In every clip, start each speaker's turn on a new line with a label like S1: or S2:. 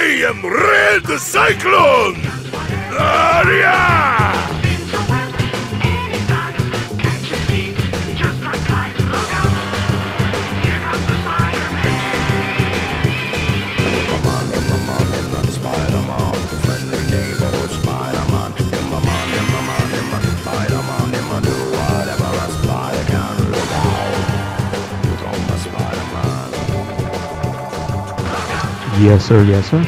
S1: I am Red Cyclone! Aria!
S2: Yes, sir. Yes, sir.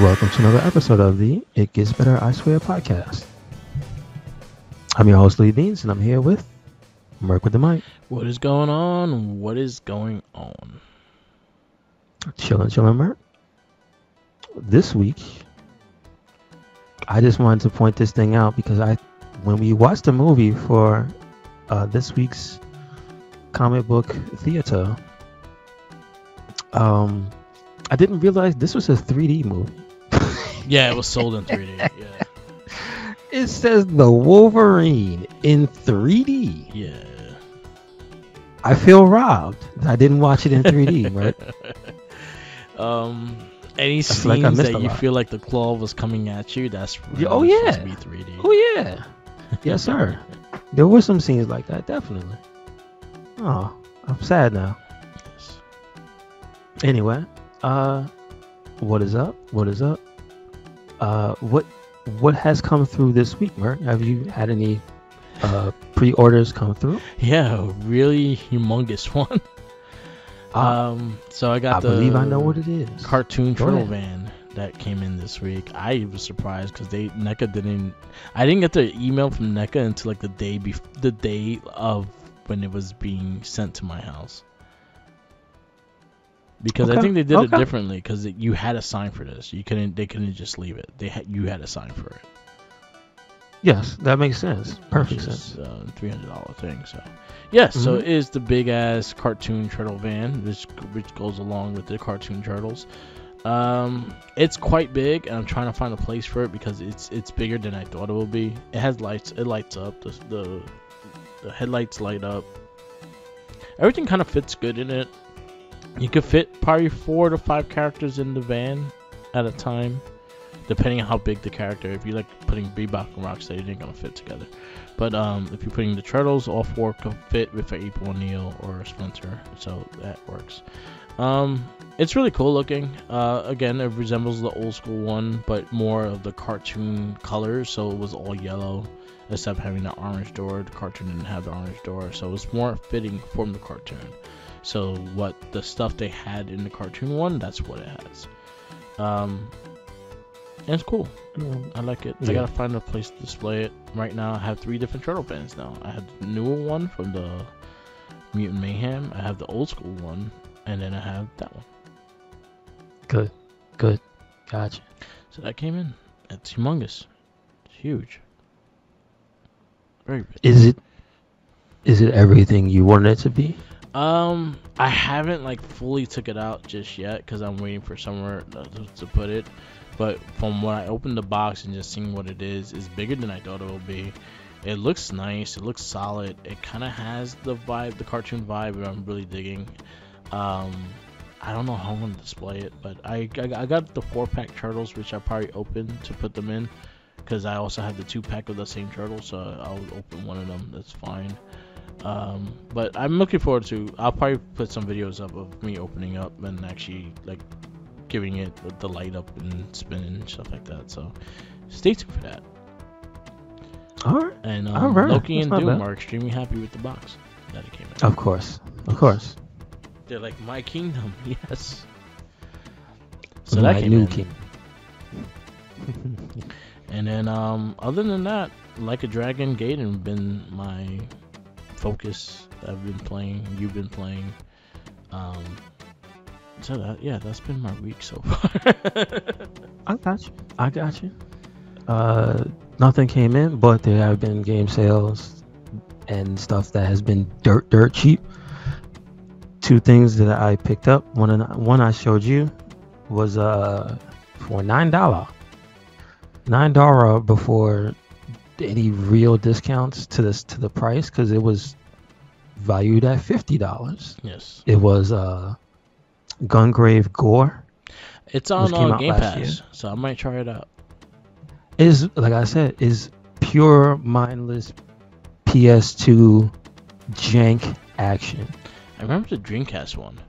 S2: Welcome to another episode of the It Gets Better, I Swear podcast. I'm your host, Lee Beans, and I'm here with Merc with the mic.
S3: What is going on? What is going on?
S2: Chillin', Merc. This week, I just wanted to point this thing out because when we watched the movie for this week's comic book theater, I didn't realize this was a 3D movie.
S3: Yeah, it was sold in 3D. Yeah.
S2: It says the Wolverine in 3D.
S3: Yeah.
S2: I feel robbed. I didn't watch it in 3D, right?
S3: Any scenes
S2: like
S3: that you feel like the claw was coming at you, that's really supposed to be 3D.
S2: Oh yeah. Yes, sir. There were some scenes like that, definitely. Oh, I'm sad now.
S3: Yes.
S2: Anyway, what is up? What has come through this week, Merc? Have you had any pre-orders come through?
S3: Yeah, a really humongous one. So I got
S2: I believe I know what it is.
S3: Cartoon Turtle Van that came in this week. I was surprised because NECA didn't. I didn't get the email from NECA until like the day of when it was being sent to my house. Because I think they did it differently. Because you had to sign for this. They couldn't just leave it. You had to sign for it.
S2: Yes, that makes sense. Perfect sense.
S3: $300 thing. So yes, so it is the big ass cartoon turtle van, which goes along with the cartoon turtles. It's quite big, and I'm trying to find a place for it because it's bigger than I thought it would be. It has lights. It lights up. The headlights light up. Everything kind of fits good in it. You could fit probably 4 to 5 characters in the van at a time, depending on how big the character. If you like putting Bebop and Rocksteady, they're gonna fit together. But if you're putting the turtles, all 4 can fit with an April O'Neil or a Splinter, so that works. It's really cool looking. Again, it resembles the old school one, but more of the cartoon colors. So it was all yellow, except having the orange door. The cartoon didn't have the orange door, so it was more fitting from the cartoon. So what the stuff they had in the cartoon one, that's what it has. And it's cool. I like it. I gotta find a place to display it. Right now I have 3 different turtle bands now. I have the newer one from the Mutant Mayhem, I have the old school one, and then I have that one.
S2: Good. Gotcha.
S3: So that came in. It's humongous. It's huge. Very big.
S2: Is it everything you wanted it to be?
S3: I haven't like fully took it out just yet because I'm waiting for somewhere to put it. But from when I opened the box and just seeing what it is bigger than I thought it would be. It looks nice. It looks solid. It kind of has the vibe, the cartoon vibe, that I'm really digging. I don't know how I'm gonna display it, but I got the 4-pack turtles, which I probably open to put them in, because I also have the 2-pack of the same turtle, so I'll open one of them. That's fine. But I'm looking forward to. I'll probably put some videos up of me opening up and actually like giving it the light up and spinning and stuff like that. So stay tuned for that.
S2: All right.
S3: And
S2: all right.
S3: Loki and Doom are extremely happy with the box that it came in.
S2: Of course.
S3: They're like, my kingdom, yes. So
S2: my
S3: that came
S2: new
S3: in.
S2: king.
S3: And then other than that, Like a Dragon, Gaiden been my focus. I've been playing. You've been playing. So that's been my week so far.
S2: I got you. Nothing came in, but there have been game sales and stuff that has been dirt cheap. 2 things that I picked up. One I showed you was for $9. $9 before any real discounts to the price, because it was valued at $50.
S3: Yes.
S2: It was Gungrave Gore
S3: It's on
S2: came out
S3: Game
S2: last year.
S3: Pass, so I might try it out.
S2: Is like I said, is pure mindless PS2 jank action.
S3: I remember the Dreamcast one.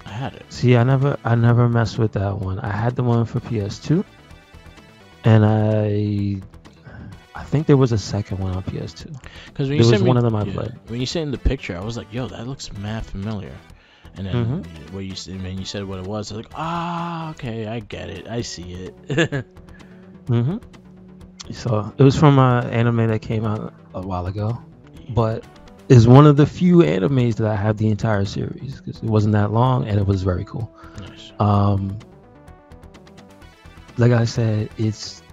S3: I had it.
S2: See, I never messed with that one. I had the one for PS2, and I think there was a second one on PS2.
S3: Because when
S2: there
S3: you
S2: was
S3: sent
S2: one of them I played.
S3: When you sent in the picture, I was like, "Yo, that looks mad familiar." And then when you said what it was, I was like, okay, I get it, I see it.
S2: So it was from an anime that came out a while ago, but is one of the few animes that I have the entire series because it wasn't that long and it was very cool.
S3: Nice.
S2: Like I said, it's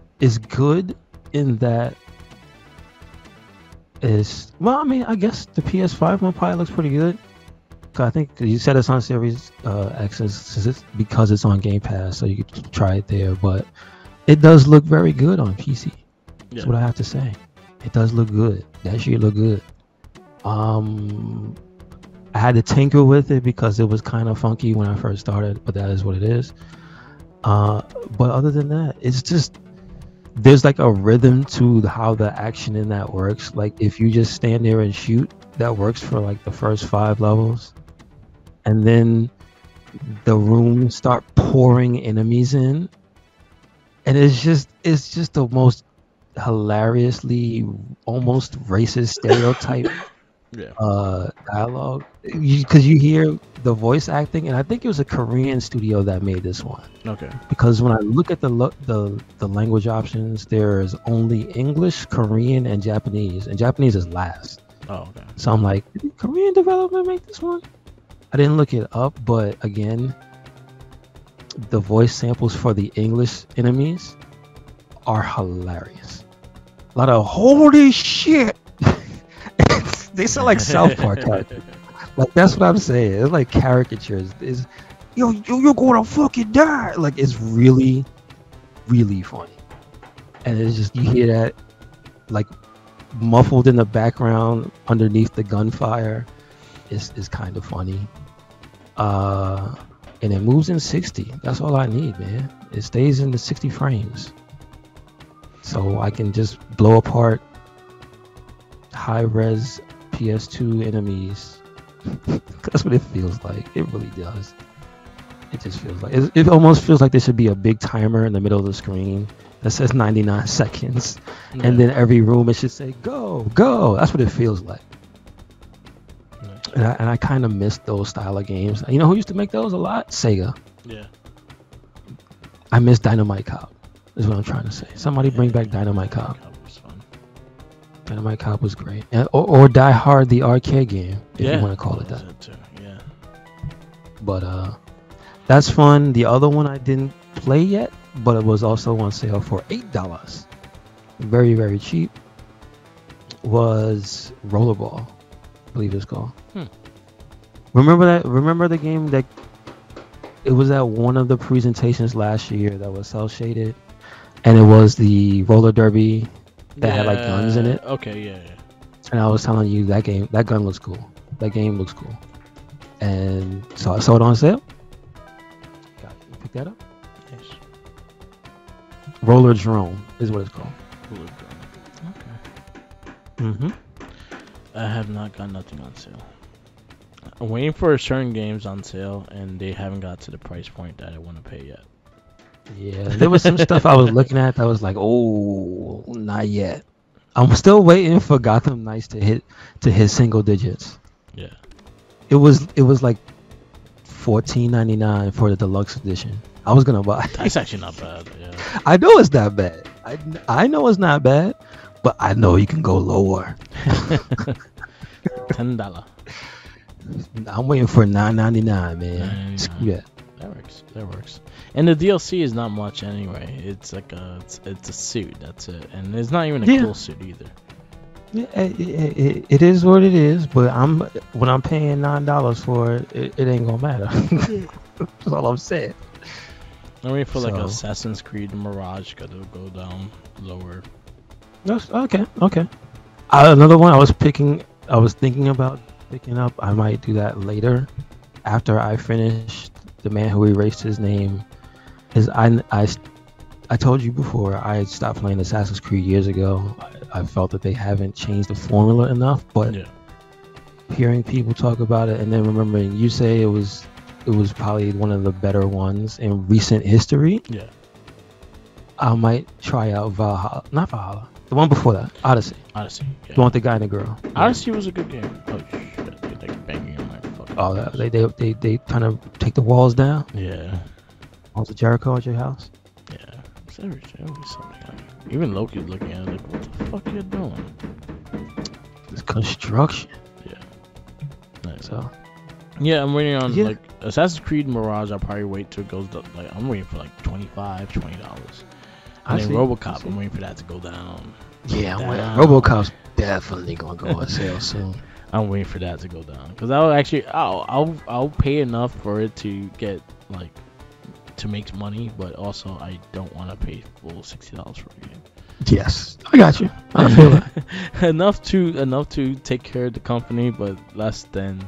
S2: good in that I mean, I guess the PS5 one probably looks pretty good. I think you said it's on Series X because it's on Game Pass, so you could try it there. But it does look very good on PC. That's what I have to say. It does look good. That shit look good. I had to tinker with it because it was kind of funky when I first started, but that is what it is. But other than that, it's just there's like a rhythm to how the action in that works. Like if you just stand there and shoot, that works for like the first 5 levels, and then the rooms start pouring enemies in, and it's just the most hilariously almost racist stereotype dialogue, because you hear the voice acting, and I think it was a Korean studio that made this one.
S3: Okay.
S2: Because when I look at the language options, there's only English, Korean, and Japanese, and Japanese is last.
S3: Oh, okay.
S2: So I'm like, did Korean development make this one? I didn't look it up, but again, the voice samples for the English enemies are hilarious. A lot of holy shit. They sound like South Park characters. Like that's what I'm saying. It's like caricatures. It's you're gonna fucking die. Like it's really, really funny. And it's just you hear that like muffled in the background underneath the gunfire. Is kind of funny. And it moves in 60. That's all I need, man. It stays in the 60 frames. So I can just blow apart high-res PS2 enemies. That's what it feels like. It really does. It just feels like it almost feels like there should be a big timer in the middle of the screen that says 99 seconds, and then every room it should say go. That's what it feels like. And I kind of miss those style of games. You know who used to make those a lot? Sega.
S3: Yeah.
S2: I miss Dynamite Cop. Is what I'm trying to say. Somebody bring back Dynamite Cop.
S3: Was fun.
S2: Dynamite Cop was great. Or Die Hard, the arcade game, if you want to call it that.
S3: Too. Yeah.
S2: But that's fun. The other one I didn't play yet, but it was also on sale for $8. Very, very cheap. Was Rollerball, I believe it's called. Remember that? Remember the game that it was at one of the presentations last year that was cel shaded, and it was the roller derby that had like guns in it.
S3: Okay, yeah.
S2: And I was telling you that gun looks cool. That game looks cool. And so I saw it on sale. Got it. Pick that up.
S3: Yes.
S2: Roller Drone is what it's called.
S3: Roller Drone. Okay. I have not got nothing on sale. I'm waiting for certain games on sale, and they haven't got to the price point that I want to pay yet.
S2: Yeah, there was some stuff I was looking at that was like, oh, not yet. I'm still waiting for Gotham Knights to hit single digits.
S3: Yeah.
S2: It was like $14.99 for the deluxe edition. I was gonna buy.
S3: That's actually not bad. Yeah.
S2: I know it's not bad. I know it's not bad, but I know you can go lower.
S3: $10.
S2: I'm waiting for $9.99, man. Screw that.
S3: That works. And the DLC is not much anyway. It's like it's a suit. That's it, and it's not even a cool suit either.
S2: Yeah, it is what it is. But when I'm paying $9 for it, it ain't gonna matter. That's all I'm saying.
S3: I'm waiting for like Assassin's Creed Mirage to go down lower.
S2: Okay. Another one I was thinking about picking up. I might do that later after I finish The Man Who Erased His Name is I told you before, I stopped playing Assassin's Creed years ago. I felt that they haven't changed the formula enough, but
S3: Yeah.
S2: hearing people talk about it and then remembering you say it was probably one of the better ones in recent history,
S3: Yeah.
S2: I might try out Valhalla. Not Valhalla. The one before that, Odyssey.
S3: Odyssey. Yeah.
S2: You want the guy and the girl.
S3: Odyssey was a good game. Oh shit! They're like banging on my fucking.
S2: Oh, they kind of take the walls down.
S3: Yeah.
S2: Walls of Jericho at your house.
S3: Yeah. It's every something. Even Loki's looking at it like, what the fuck are you doing?
S2: It's construction.
S3: Yeah. Nice.
S2: So.
S3: Yeah, I'm waiting on
S2: Yeah.
S3: like Assassin's Creed Mirage. I'll probably wait till it goes up. Like I'm waiting for like $20.
S2: I
S3: And then
S2: see.
S3: RoboCop, I'm waiting for that to go down.
S2: Yeah,
S3: Down.
S2: RoboCop's definitely gonna go on sale soon.
S3: I'm waiting for that to go down because I'll pay enough for it to get like to make money, but also I don't want to pay full $60 for a game.
S2: Yes, I got you. I feel that.
S3: enough to take care of the company, but less than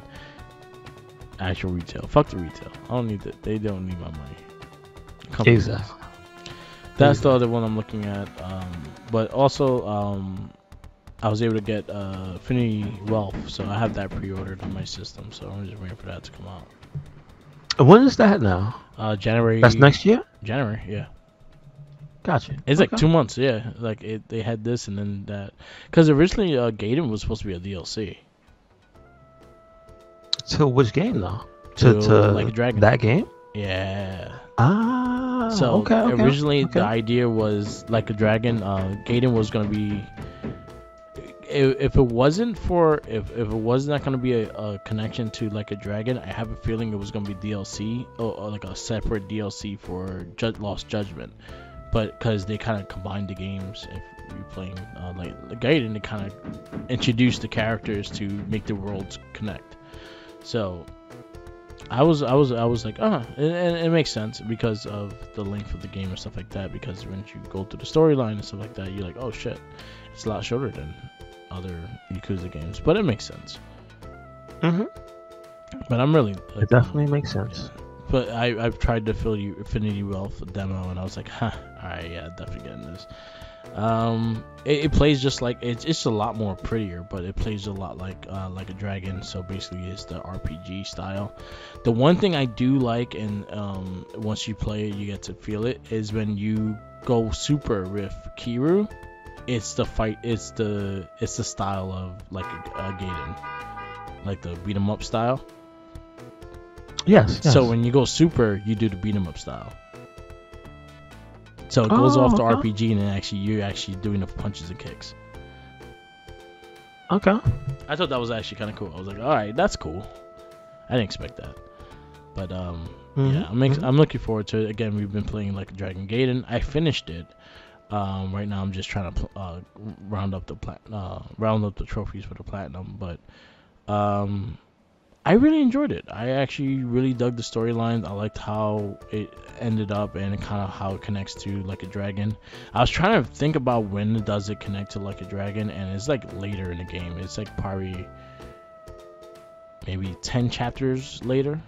S3: actual retail. Fuck the retail. I don't need it. They don't need my money. Companies.
S2: Exactly.
S3: That's the other one I'm looking at. But also, I was able to get Affinity Wealth, so I have that pre-ordered on my system. So I'm just waiting for that to come out.
S2: When is that now?
S3: January.
S2: That's next year.
S3: January, yeah.
S2: Gotcha.
S3: It's like 2 months, yeah. Like they had this and then that. Because originally, Gaiden was supposed to be a DLC.
S2: To which game though?
S3: To
S2: To
S3: Like a Dragon.
S2: That game?
S3: Yeah.
S2: Ah.
S3: So
S2: okay.
S3: originally the idea was Like a Dragon. Gaiden was gonna be. If it wasn't if it was not gonna be a connection to Like a Dragon, I have a feeling it was gonna be DLC or like a separate DLC for Lost Judgment. But because they kind of combined the games, if you're playing like Gaiden, they kind of introduced the characters to make the worlds connect. So I was like, and it makes sense because of the length of the game and stuff like that. Because when you go through the storyline and stuff like that, you're like, oh shit, it's a lot shorter than other Yakuza games, but it makes sense.
S2: Mm-hmm.
S3: But I'm really like,
S2: It definitely makes sense.
S3: yeah. But I've tried to fill you Affinity Wealth demo, and I was like, alright, yeah, definitely getting this. It plays just like it's a lot more prettier, but it plays a lot like a Dragon. So basically, it's the RPG style. The one thing I do like, and once you play it, you get to feel it, is when you go super with Kiryu. It's the fight. It's the style of like a Gaiden, like the beat 'em up style.
S2: Yes.
S3: So when you go super, you do the beat 'em up style. So it goes off the
S2: okay.
S3: RPG, and then you're actually doing the punches and kicks.
S2: Okay.
S3: I thought that was actually kind of cool. I was like, all right, that's cool. I didn't expect that, but yeah, I'm looking forward to it. Again, we've been playing Like a Dragon Gaiden. I finished it. Right now, I'm just trying to round up the trophies for the platinum, but I really enjoyed it. I actually really dug the storyline. I liked how it ended up and kind of how it connects to Like a Dragon. I was trying to think about when does it connect to Like a Dragon, and it's like later in the game. It's like probably maybe 10 chapters later.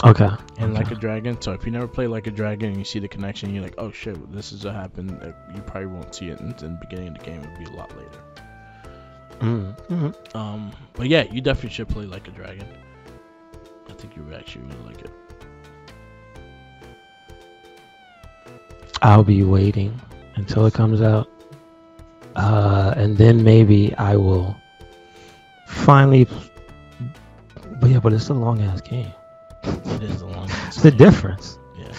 S2: Okay.
S3: And Like a Dragon. So if you never play Like a Dragon and you see the connection, you're like, oh shit, this is what happened. You probably won't see it in the beginning of the game. It'll be a lot later.
S2: Mm-hmm.
S3: But yeah, you definitely should play Like a Dragon. I think you would actually really like it.
S2: I'll be waiting until it comes out, and then maybe I will finally. But yeah, but it's a long ass game.
S3: It is a long ass
S2: It's the
S3: game.
S2: difference.
S3: Yeah.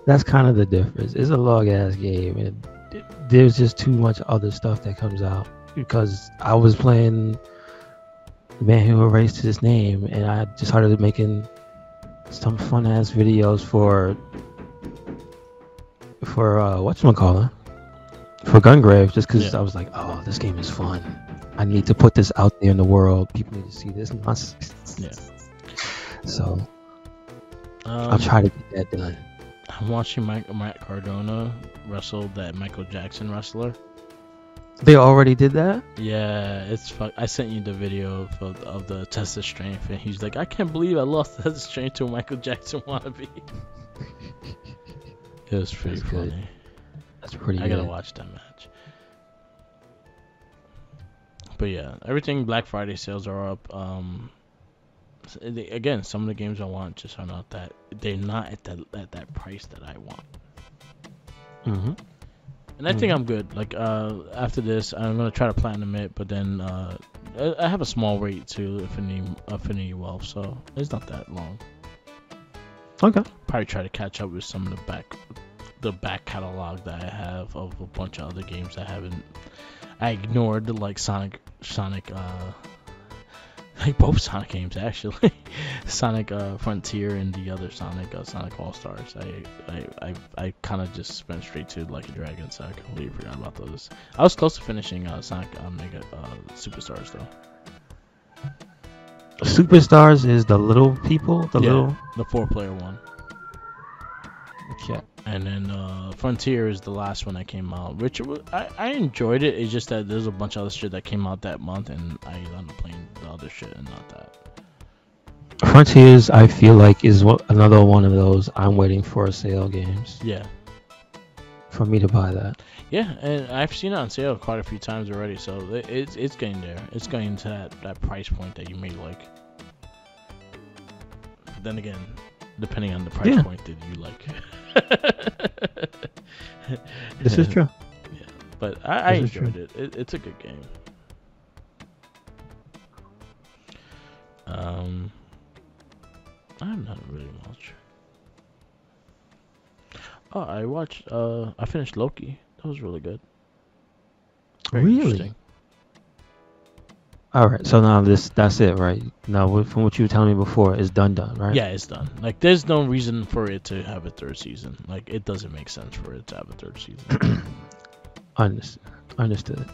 S2: That's kind of the difference. It's a long ass game, and there's just too much other stuff that comes out. Because I was playing The Man Who Erased His Name, and I just started making some fun ass videos for whatchamacallit, for Gungrave, just because I was like, oh, this game is fun. I need to put this out there in the world. People need to see this nonsense.
S3: Yeah.
S2: So I'll try to get that done.
S3: I'm watching Matt Cardona wrestle that Michael Jackson wrestler.
S2: They already did that?
S3: Yeah, it's I sent you the video of the test of strength, and he's like, I can't believe I lost the test of strength to a Michael Jackson wannabe. It was pretty
S2: That's good.
S3: funny.
S2: That's pretty
S3: I
S2: good.
S3: gotta watch that match. But yeah, everything Black Friday sales are up. Again, some of the games I want just are not that. They're not at that price that I want.
S2: Mm-hmm.
S3: And I think I'm good. Like after this, I'm gonna try to platinum it, but then I have a small rate to Affinity Wealth, so it's not that long.
S2: Okay.
S3: Probably try to catch up with some of the back catalog that I have of a bunch of other games I ignored, like Sonic, like both Sonic games actually, Sonic Frontier and the other Sonic All Stars. I kind of just went straight to Like a Dragon, so I completely forgot about those. I was close to finishing Sonic Mega Superstars though.
S2: Superstars is the little people, the
S3: 4-player one.
S2: Okay.
S3: And then Frontier is the last one that came out, which I enjoyed it. It's just that there's a bunch of other shit that came out that month, and I ended up playing the other shit and not that.
S2: Frontiers, I feel like, is another one of those I'm waiting for a sale games.
S3: Yeah.
S2: For me to buy that.
S3: Yeah, and I've seen it on sale quite a few times already, so it's getting there. It's getting to that price point that you may like. But then again, depending on the price point that you like.
S2: This is true.
S3: Yeah, but I enjoyed it. It's a good game. I'm not really much. Oh, I finished Loki. That was really good. Very
S2: Really?
S3: interesting.
S2: All right. So now that's it, right? Now, from what you were telling me before, it's done, right?
S3: Yeah, it's done. Like, there's no reason for it to have a third season. Like, it doesn't make sense for it to have a third season.
S2: Understood.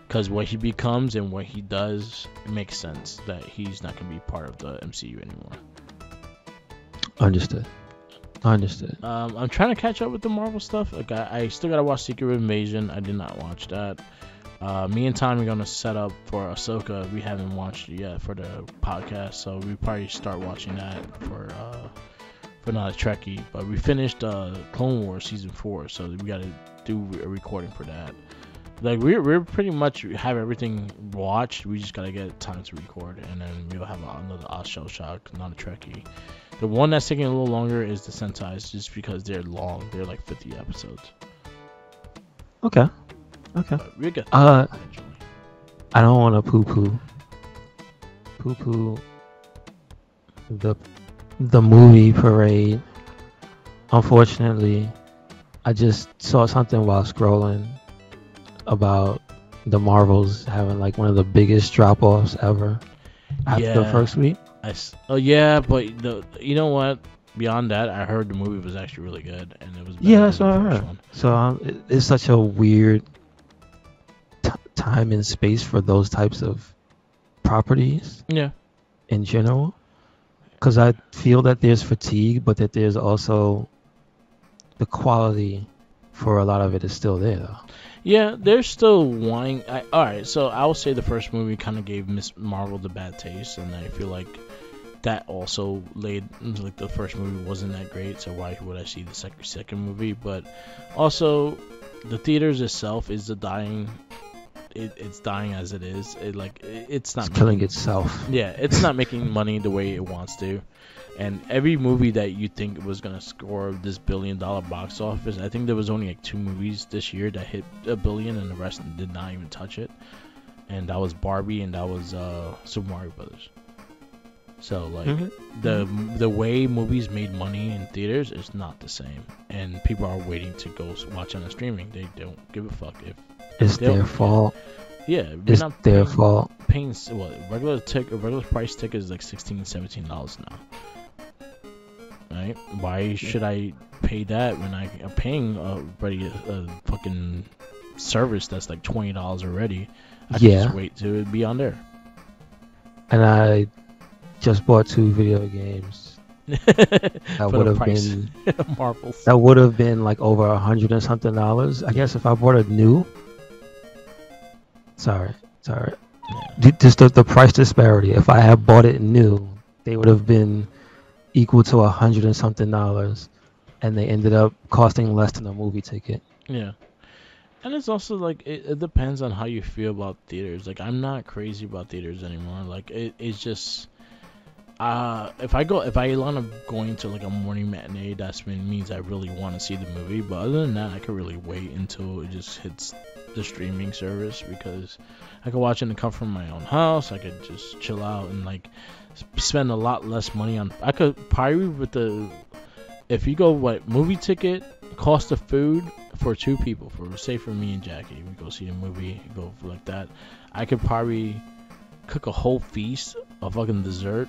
S3: Because what he becomes and what he does makes sense that he's not going to be part of the MCU anymore.
S2: Understood.
S3: I'm trying to catch up with the Marvel stuff. Like, I still got to watch Secret Invasion. I did not watch that. Me and Tom are going to set up for Ahsoka. We haven't watched it yet for the podcast, so we probably start watching that for not a Trekkie. But we finished Clone Wars Season 4, so we got to do a recording for that. Like, we're pretty much have everything watched. We just got to get time to record, and then we'll have another Shell Shock, not a Trekkie. The one that's taking a little longer is the Sensei's, just because they're long. They're like 50 episodes.
S2: Okay.
S3: But we'll get
S2: eventually. I don't want to poo-poo the movie parade. Unfortunately, I just saw something while scrolling about the Marvels having like one of the biggest drop-offs ever after the first week.
S3: Yeah, but you know what? Beyond that, I heard the movie was actually really good, and it was better
S2: That's
S3: than
S2: what I
S3: the first
S2: heard.
S3: one.
S2: So it's such a weird time and space for those types of properties.
S3: Yeah.
S2: In general, because I feel that there's fatigue, but that there's also the quality for a lot of it is still there, though.
S3: Yeah, they're still wanting. Alright, so I will say the first movie kind of gave Miss Marvel the bad taste, and I feel like that also laid, like, the first movie wasn't that great, so why would I see the second movie? But also, the theaters itself is the dying. It's dying as it is. It's not
S2: killing itself.
S3: Yeah, it's not making money the way it wants to. And every movie that you think was gonna score this $1 billion box office, I think there was only like 2 movies this year that hit $1 billion, and the rest did not even touch it. And that was Barbie, and that was Super Mario Brothers. So like the way movies made money in theaters is not the same, and people are waiting to go watch on the streaming. They don't give a fuck if
S2: it's their fault.
S3: Yeah,
S2: it's their fault.
S3: Paying what regular price ticket is like $16-17 now. Right? Why should I pay that when I'm paying already a fucking service that's like $20 already? I can just wait to be on there.
S2: And I just bought 2 video games. That would have been
S3: Marvels.
S2: That would have been like over $100 and something. I guess if I bought a new Sorry. Just the price disparity. If I had bought it new, they would have been equal to $100 and something, and they ended up costing less than a movie ticket.
S3: Yeah. And it's also like it depends on how you feel about theaters. Like I'm not crazy about theaters anymore. Like it's just if I land up going to like a morning matinee, that's when it means I really want to see the movie. But other than that, I could really wait until it just hits the streaming service, because I could watch it in the comfort of my own house. I could just chill out and like spend a lot less money on. I could probably if you go movie ticket, cost of food for two people, for me and Jackie, we go see the movie, go for like that. I could probably cook a whole feast of fucking dessert,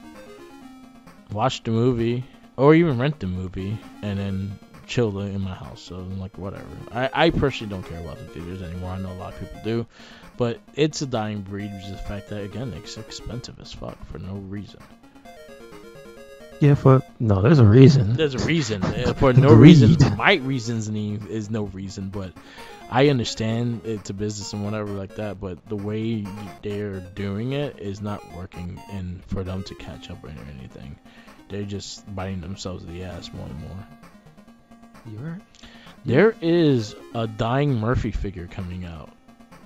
S3: watch the movie, or even rent the movie, and then chill in my house. So like whatever. I personally don't care about the theaters anymore. I know a lot of people do, but it's a dying breed, which is the fact that again it's expensive as fuck for no reason.
S2: Yeah, there's a reason.
S3: There's a reason for no reason. My reasons is no reason, but I understand it's a business and whatever like that. But the way they're doing it is not working, and for them to catch up or anything, they're just biting themselves in the ass more and more.
S2: You right?
S3: There is a dying Murphy figure coming out.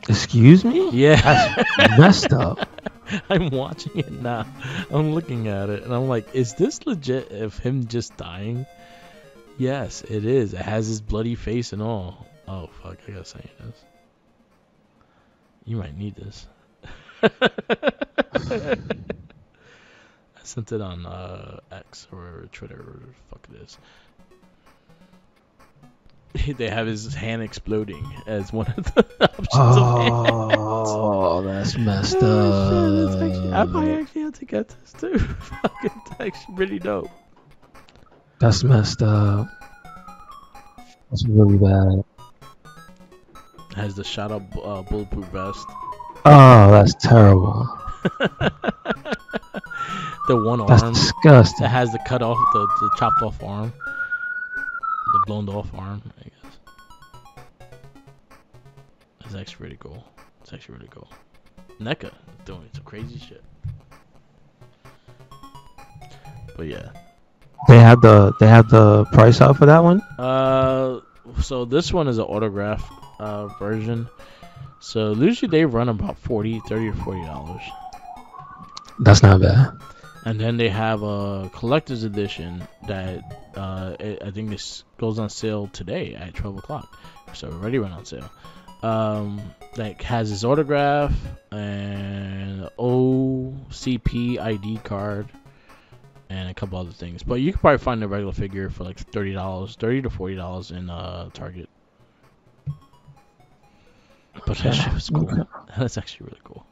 S2: Excuse me?
S3: Yeah,
S2: that's messed up.
S3: I'm watching it now. I'm looking at it and I'm like, is this legit of him just dying? Yes, it is. It has his bloody face and all. Oh fuck, I gotta say this. You might need this. I sent it on X or Twitter or whatever the fuck it is. They have his hand exploding as one of the options of hands.
S2: Oh, that's messed up.
S3: I might actually have to get this too. Fucking, that's actually really dope.
S2: That's messed up. That's really bad.
S3: Has the shot up bulletproof vest.
S2: Oh, that's terrible.
S3: The one
S2: That's
S3: arm
S2: disgusting.
S3: that has the cut off, the chopped off arm. The blown off arm, I guess. That's actually really cool. It's actually really cool. NECA doing some crazy shit. But yeah.
S2: They have the price out for that one?
S3: So this one is an autograph version. So usually they run about $30 or $40.
S2: That's not bad.
S3: And then they have a collector's edition that I think this goes on sale today at 12 o'clock. So it already went on sale. That has his autograph and OCP ID card and a couple other things. But you could probably find a regular figure for like $30 to $40 in Target. But that shit was cool. Okay. That's actually really cool.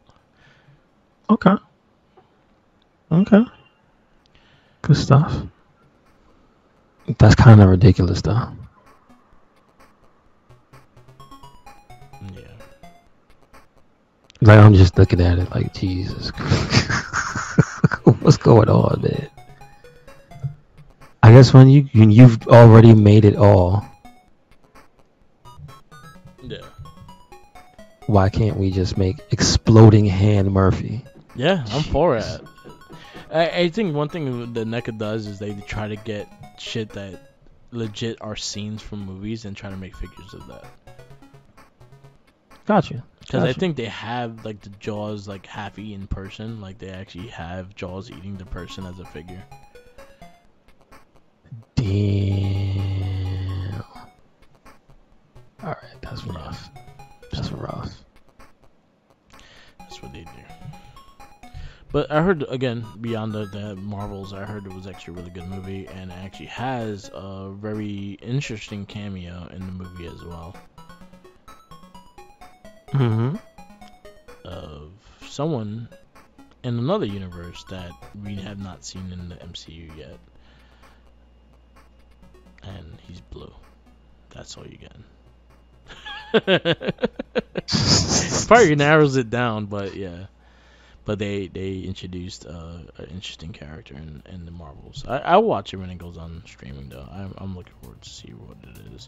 S2: Okay. Good stuff. That's kind of ridiculous, though.
S3: Yeah.
S2: Like, I'm just looking at it like, Jesus Christ. What's going on, man? I guess when you've already made it all.
S3: Yeah.
S2: Why can't we just make exploding hand Murphy?
S3: Yeah, I'm for it. I think one thing that NECA does is they try to get shit that legit are scenes from movies and try to make figures of that.
S2: Gotcha.
S3: Because I think they have like the Jaws like half eaten person, like they actually have Jaws eating the person as a figure.
S2: Damn. All right, that's rough. That's rough.
S3: That's what they do. But I heard, again, beyond the Marvels, I heard it was actually a really good movie, and it actually has a very interesting cameo in the movie as well.
S2: Mm-hmm.
S3: Of someone in another universe that we have not seen in the MCU yet. And he's blue. That's all you get. Probably narrows it down, but yeah. But they introduced an interesting character in the Marvels. I'll watch it when it goes on streaming, though. I'm looking forward to see what it is.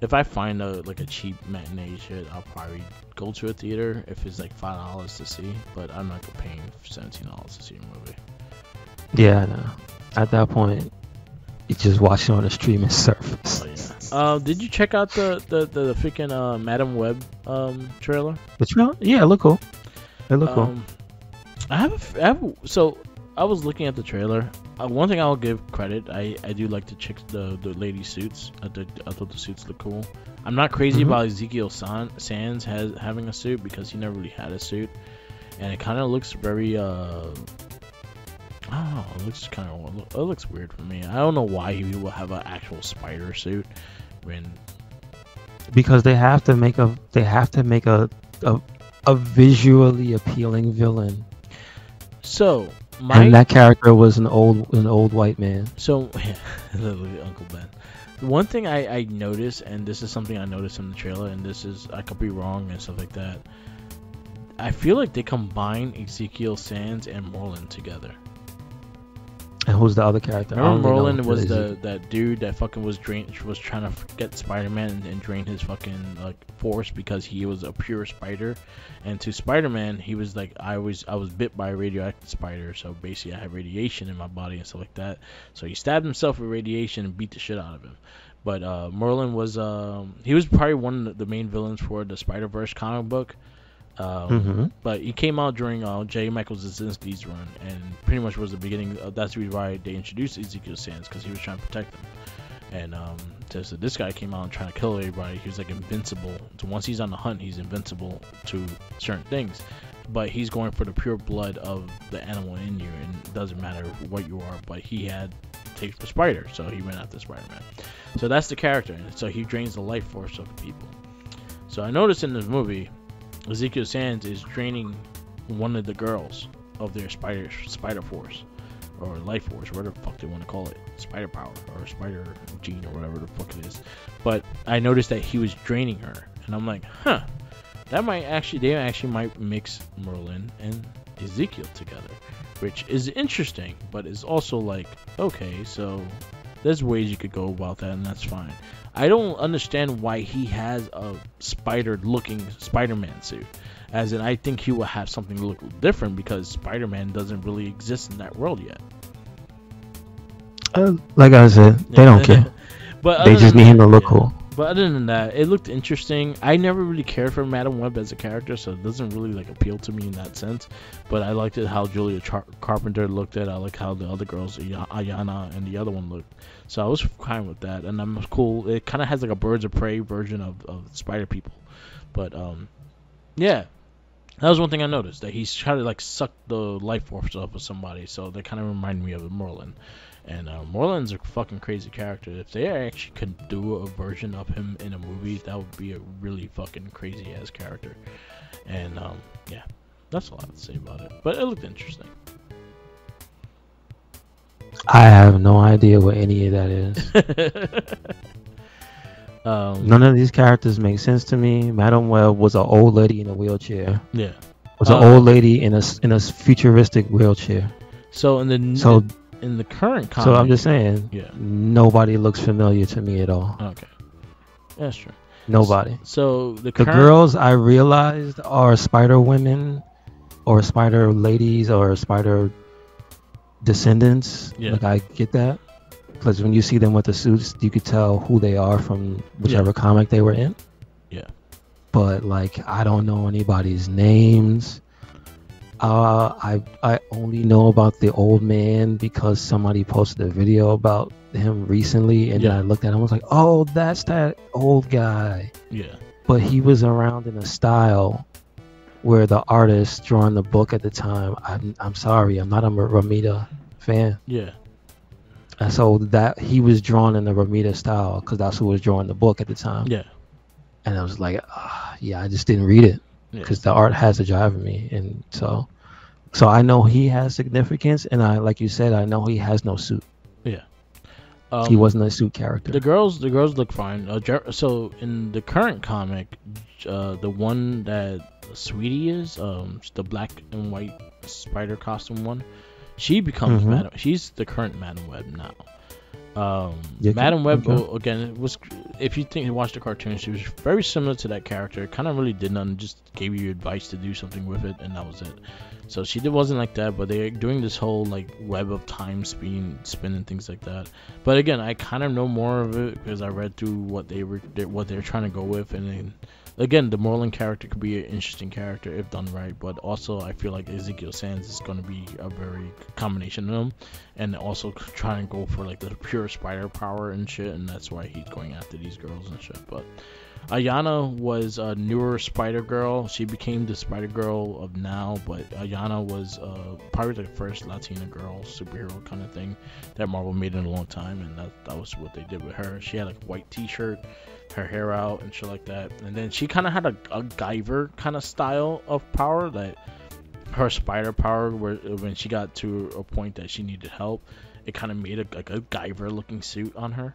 S3: If I find a cheap matinee shit, I'll probably go to a theater if it's like $5 to see. But I'm not gonna pay $17 to see a movie.
S2: Yeah, I know. At that point, you just watch it on a streaming service.
S3: Oh yeah. Did you check out the freaking Madam Web trailer?
S2: The trailer? Yeah, it look cool. It look cool.
S3: So I was looking at the trailer. One thing I'll give credit, I do like the lady suits. I thought the suits look cool. I'm not crazy about Ezekiel Sands having a suit because he never really had a suit, and it kind of looks very I don't know. It looks weird for me. I don't know why he will have an actual spider suit when.
S2: Because they have to make a visually appealing villain.
S3: So
S2: and that character was an old white man.
S3: So yeah, literally Uncle Ben. One thing I noticed, and this is something I noticed in the trailer, and this is, I could be wrong and stuff like that. I feel like they combine Ezekiel Sands and Merlin together.
S2: And who's the other character?
S3: Remember Merlin was that dude that fucking was trying to get Spider-Man and drain his fucking force because he was a pure spider, and to Spider-Man he was like, I was bit by a radioactive spider, so basically I have radiation in my body and stuff like that. So he stabbed himself with radiation and beat the shit out of him. But Merlin was he was probably one of the main villains for the Spider-Verse comic book. But he came out during J. Michael Straczynski's run, and pretty much was the beginning. That's the reason why they introduced Ezekiel Sands, because he was trying to protect them. And so this guy came out and trying to kill everybody. He was like invincible. So once he's on the hunt, he's invincible to certain things. But he's going for the pure blood of the animal in you, and it doesn't matter what you are. But he had taste for spider, so he went after Spider-Man. So that's the character, and so he drains the life force of people. So I noticed in this movie, Ezekiel Sands is draining one of the girls of their spider force or life force, whatever the fuck they want to call it, spider power or spider gene or whatever the fuck it is. But I noticed that he was draining her, and I'm like, huh, they might mix Merlin and Ezekiel together, which is interesting, but is also like, okay, so there's ways you could go about that, and that's fine. I don't understand why he has a spider-looking Spider-Man suit. As in, I think he will have something look different because Spider-Man doesn't really exist in that world yet.
S2: Like I said, they don't care.
S3: But
S2: they just need him to look cool.
S3: But other than that, it looked interesting. I never really cared for Madam Web as a character, so it doesn't really appeal to me in that sense. But I liked it how Julia Carpenter looked at it. I like how the other girls, Ayana and the other one, looked. So I was fine with that, and I'm cool. It kind of has like a Birds of Prey version of Spider People. But yeah, that was one thing I noticed, that he's trying to suck the life force off of somebody. So they kind of remind me of Merlin. And Merlin's a fucking crazy character. If they actually could do a version of him in a movie, that would be a really fucking crazy ass character. And yeah, that's all I have to say about it. But it looked interesting.
S2: I have no idea what any of that is. None of these characters make sense to me. Madam Web was an old lady in a wheelchair.
S3: Yeah,
S2: was an old lady in a futuristic wheelchair.
S3: So in the current comic,
S2: so I'm just saying,
S3: yeah,
S2: nobody looks familiar to me at all.
S3: Okay, that's true.
S2: Nobody.
S3: So the
S2: girls I realized are Spider Women, or Spider Ladies, or Spider Descendants.
S3: Yeah.
S2: I get that, because when you see them with the suits, you could tell who they are from whichever comic they were in.
S3: Yeah.
S2: But I don't know anybody's names. I only know about the old man because somebody posted a video about him recently, and then I looked at him and was like, oh, that's that old guy.
S3: Yeah.
S2: But he was around in a style where the artist drawing the book at the time, I'm sorry, I'm not a Ramita fan.
S3: Yeah.
S2: And so that he was drawn in the Ramita style because that's who was drawing the book at the time.
S3: Yeah.
S2: And I was like, I just didn't read it. Because the art has to drive me, and so I know he has significance, and like you said, I know he has no suit.
S3: Yeah,
S2: he wasn't a suit character.
S3: The girls look fine. So in the current comic, the one that Sweetie is, the black and white spider costume one, she becomes Madam. She's the current Madam Web now.
S2: Yeah,
S3: Madam Web,
S2: okay.
S3: again, it was, if you think you watched the cartoon, she was very similar to that character. Kind of really did nothing, just gave you advice to do something with it, and that was it. So wasn't like that, but they're doing this whole like web of time spin and things like that. But again, I kind of know more of it because I read through what they're trying to go with, and then again, the Moreland character could be an interesting character if done right, but also I feel like Ezekiel Sands is going to be a very combination of them, and also try and go for like the pure spider power and shit, and that's why he's going after these girls and shit. But Ayana was a newer Spider Girl. She became the Spider Girl of now, but Ayana was probably the first Latina girl superhero kind of thing that Marvel made in a long time, and that was what they did with her. She had like a white T-shirt, her hair out and shit like that, and then she kind of had a Guyver kind of style of power, that her spider power, where when she got to a point that she needed help, it kind of made like a Guyver looking suit on her.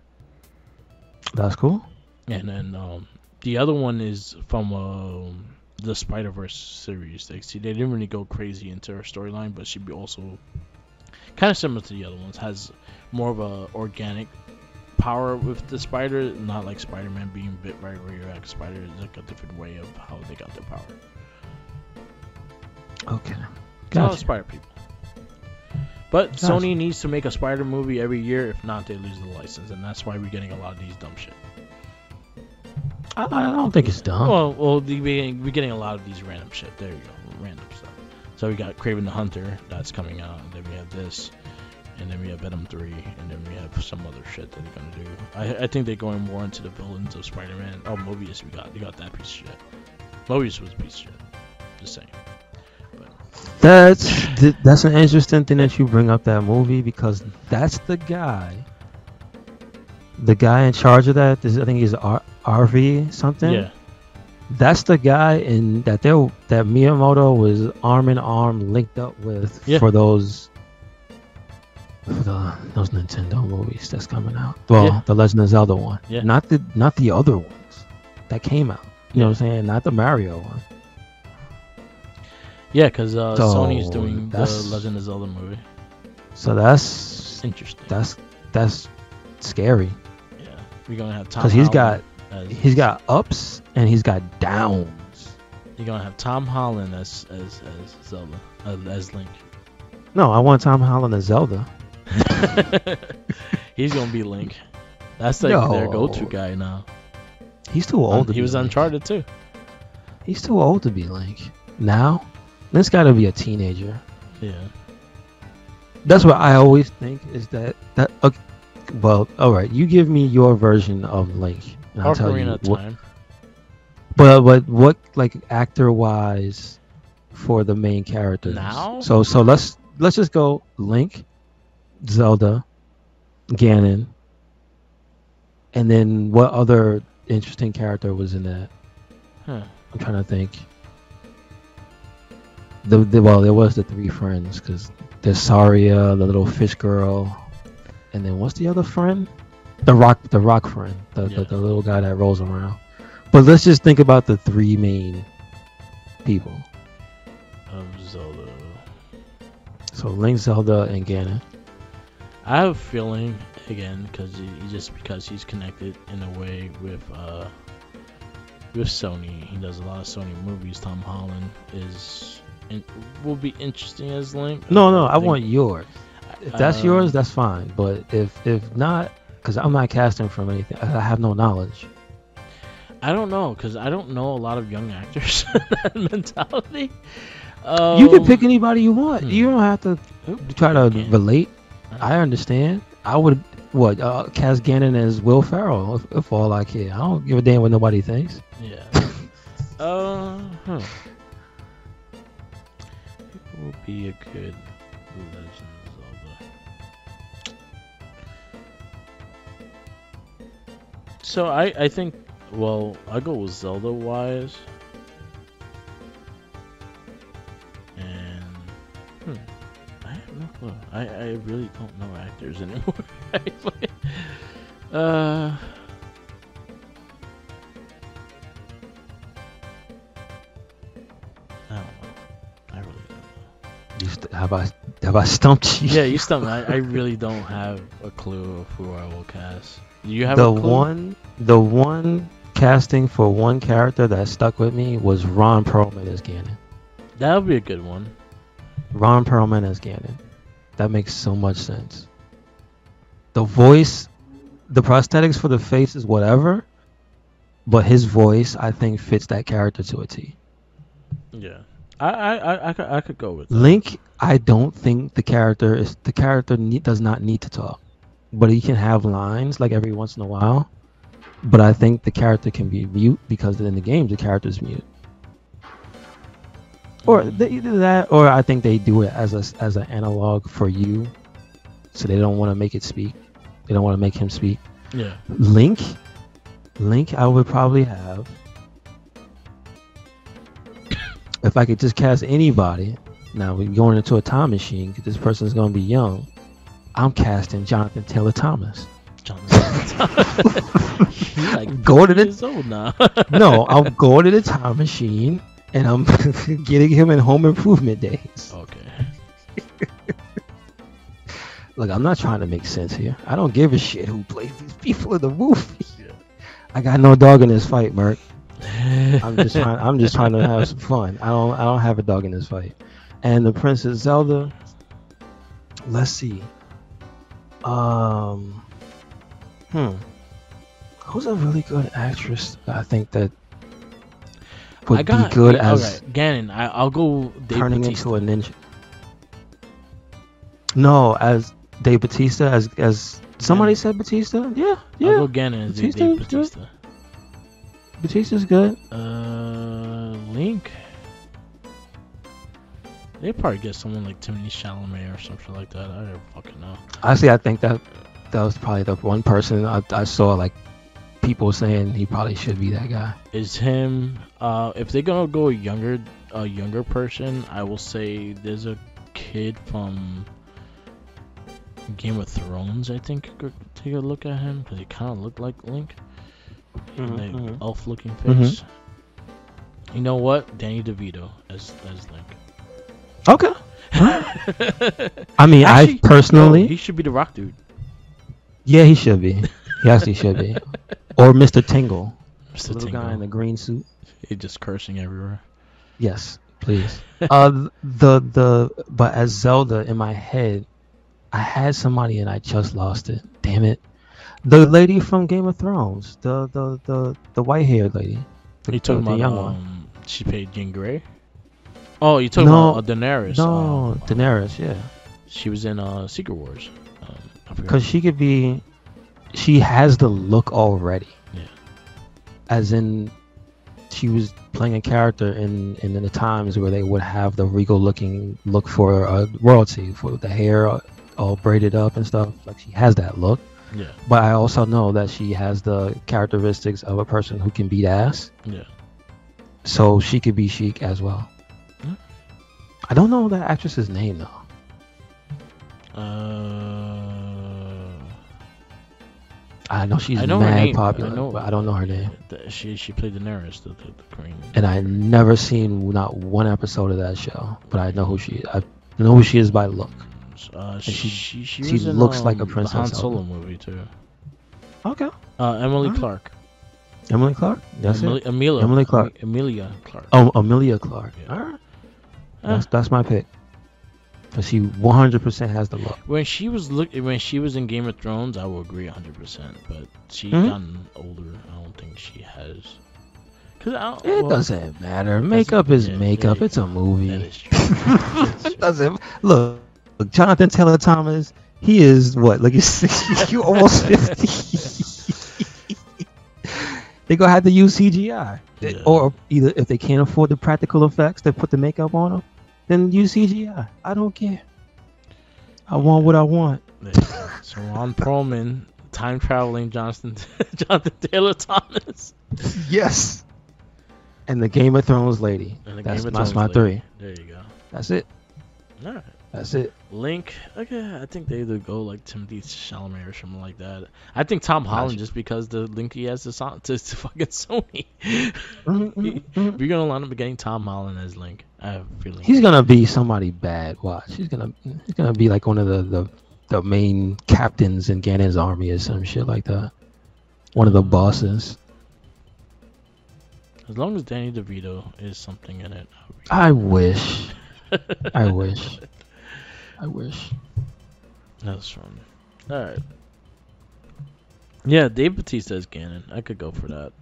S2: That's cool.
S3: And then the other one is from the Spider-Verse series. They didn't really go crazy into her storyline, but she'd be also kind of similar to the other ones. Has more of a organic power with the spider, not like Spider-Man being bit by a radioactive spider. It's like a different way of how they got their power.
S2: Okay.
S3: It's a lot of
S2: Gotcha.
S3: spider people. But
S2: Gotcha.
S3: Sony needs to make a spider movie every year. If not, they lose the license, and that's why we're getting a lot of these dumb shit.
S2: I don't think it's dumb.
S3: Well, we're getting a lot of these random shit. There you go, random stuff. So we got Kraven the Hunter that's coming out, and then we have this, and then we have Venom 3, and then we have some other shit that they're gonna do. I think they're going more into the villains of Spider-Man. Oh, Mobius, you got that piece of shit. Mobius was a piece of shit. Just saying.
S2: That's an interesting thing that you bring up that movie, because that's the guy in charge of that. I think he's RV something.
S3: Yeah.
S2: That's the guy that Miyamoto was arm in arm linked up with for those Nintendo movies that's coming out. Well, the Legend of Zelda one.
S3: Yeah.
S2: Not the other ones that came out. You know what I'm saying? Not the Mario one.
S3: Yeah, because Sony's doing the
S2: that's-
S3: Legend of Zelda movie.
S2: So that's
S3: Interesting.
S2: that's scary,
S3: Yeah, we're gonna have Tom.
S2: because
S3: Holland
S2: he's got ups and he's got downs.
S3: You're gonna have Tom Holland as Zelda, as Link.
S2: No, I want Tom Holland as Zelda.
S3: He's gonna be Link. That's like their
S2: No.
S3: go-to guy now.
S2: He's too old.
S3: He was
S2: Link.
S3: Uncharted too.
S2: He's too old to be Link. Now, this got to be a teenager.
S3: Yeah.
S2: That's what I always think is that. Okay, well, all right. You give me your version of Link, and I'll tell you.
S3: Ocarina of Time.
S2: But what like actor wise for the main characters?
S3: Now?
S2: So let's just go Link, Zelda, Ganon, and then what other interesting character was in that?
S3: Huh.
S2: I'm trying to think. Well, there was the three friends, because there's Saria, the little fish girl, and then what's the other friend? The rock friend, the little guy that rolls around. But let's just think about the three main people.
S3: Of Zelda.
S2: So Link, Zelda, and Ganon.
S3: I have a feeling again because he's connected in a way with Sony. He does a lot of Sony movies. Tom Holland will be interesting as Link.
S2: No, I want yours. If that's yours, that's fine. But if not, because I'm not casting from anything, I have no knowledge.
S3: I don't know, because I don't know a lot of young actors. That mentality.
S2: You can pick anybody you want. You don't have to try to relate. I understand. I would cast Ganon as Will Ferrell if all I care. I don't give a damn what nobody thinks.
S3: Yeah. Who would be a good Legend of Zelda? So I think, well, I go with Zelda wise, and I have no clue. I really don't know actors anymore. I don't know. I really don't know.
S2: How about Have I stumped you?
S3: Yeah, you stumped me. I really don't have a clue of who I will cast. Do you have
S2: the
S3: a clue?
S2: the one casting for one character that stuck with me was Ron Perlman as Ganon.
S3: That would be a good one.
S2: Ron Perlman as Ganon. That makes so much sense. The voice, the prosthetics for the face is whatever, but his voice I think fits that character to a T.
S3: Yeah, I could go with that.
S2: Link, I don't think the character does not need to talk, but he can have lines like every once in a while. But I think the character can be mute because in the game the character's mute. Or either that, or I think they do it as an analog for you, so they don't want to make it speak. They don't want to make him speak.
S3: Yeah.
S2: Link, I would probably have. If I could just cast anybody, now we're going into a time machine because this person's going to be young. I'm casting Jonathan Taylor Thomas.
S3: He's like
S2: Go to the
S3: years old now.
S2: No, I'm going to the time machine and I'm getting him in Home Improvement days.
S3: Okay.
S2: Look, I'm not trying to make sense here. I don't give a shit who plays these people in the movie.
S3: Yeah.
S2: I got no dog in this fight, Merc. I'm just trying to have some fun. I don't have a dog in this fight. And the Princess Zelda. Let's see. Who's a really good actress? I think that would be good as
S3: Ganon. I'll go Dave
S2: turning
S3: Bautista.
S2: into a ninja. No, as Dave Bautista, as somebody said Bautista. Yeah.
S3: I'll go Ganon as Dave Bautista.
S2: Batista's good.
S3: Link. They probably get someone like Timothée Chalamet or something like that. I don't fucking know.
S2: Honestly, I think that was probably the one person I saw like people saying he probably should be that guy.
S3: Is him? If they're gonna go a younger person, I will say there's a kid from Game of Thrones. I think could take a look at him because he kind of looked like Link. Like elf-looking face. You know what? Danny DeVito as Link.
S2: Okay. I mean,
S3: Actually,
S2: I personally,
S3: he should be the Rock dude.
S2: yeah, he should be. He actually should be. Or Mr. Tingle,
S3: Mr.
S2: the little
S3: Tingle.
S2: guy in the green suit.
S3: He's just cursing everywhere.
S2: Yes, please. But as Zelda in my head, I had somebody and I just lost it. Damn it. The lady from Game of Thrones, the white-haired lady.
S3: You talking
S2: the
S3: about
S2: young one?
S3: She played Jean Grey. Oh, you talking about Daenerys?
S2: No, Daenerys. Yeah.
S3: She was in Secret Wars.
S2: Because she has the look already.
S3: Yeah.
S2: As in, she was playing a character in the times where they would have the regal looking look for royalty, for the hair all braided up and stuff. Like she has that look.
S3: Yeah.
S2: But I also know that she has the characteristics of a person who can beat ass.
S3: Yeah.
S2: So she could be Sheik as well.
S3: Hmm?
S2: I don't know that actress's name though. I know she's mad popular, but I don't know her name.
S3: She played Daenerys, the queen.
S2: And I never seen not one episode of that show, but I know who she is. I know who she is by look.
S3: She
S2: was in, looks like a princess.
S3: The Han Solo movie too.
S2: Okay.
S3: Emily Clark.
S2: Emily Clark? That's it?
S3: Emily
S2: Clark.
S3: Amelia Clark.
S2: Oh, Amelia Clark.
S3: Yeah.
S2: All right. That's my pick. Cause she 100% has the look.
S3: When she was in Game of Thrones, I will agree 100%. But she's gotten older. I don't think she has.
S2: It doesn't matter. Makeup is makeup. It's a movie.
S3: That is true.
S2: It doesn't look. Jonathan Taylor Thomas. He is what? Like you almost 50. They're gonna have to use CGI, or either if they can't afford the practical effects, they put the makeup on them. Then use CGI. I don't care. I want what I want.
S3: So Ron Perlman, time traveling Jonathan Taylor Thomas.
S2: Yes. And the Game of Thrones lady. That's my three.
S3: There you go.
S2: That's it.
S3: All right.
S2: That's it.
S3: Link. Okay, I think they either go like Timothée Chalamet or something like that. I think Tom Holland just because the link he has to fucking Sony. We're gonna line up getting Tom Holland as Link. I have a feeling
S2: He's gonna be somebody bad. Watch. He's gonna be like one of the main captains in Ganon's army or some shit like that. One of the bosses.
S3: As long as Danny DeVito is something in it.
S2: I wish. I wish. I wish.
S3: That's fun. All right. Yeah, Dave Bautista is Ganon. I could go for that.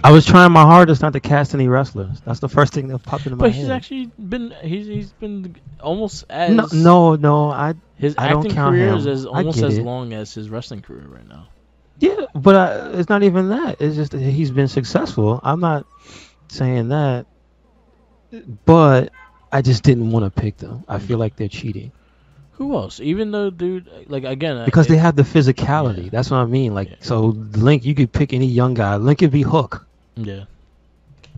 S2: I was trying my hardest not to cast any wrestlers. That's the first thing that popped into my
S3: But
S2: head.
S3: he's actually been he's been almost as
S2: no.
S3: his
S2: I don't
S3: acting
S2: count
S3: career
S2: him.
S3: is
S2: I
S3: almost
S2: get
S3: as
S2: it.
S3: long as his wrestling career right now.
S2: Yeah, but it's not even that. It's just that he's been successful. I'm not saying that, but I just didn't want to pick them. I feel like they're cheating
S3: Who else? Even though, dude, like again,
S2: because they have the physicality.
S3: Yeah.
S2: That's what I mean. Like,
S3: Yeah.
S2: so Link, you could pick any young guy. Link could be Hook.
S3: Yeah.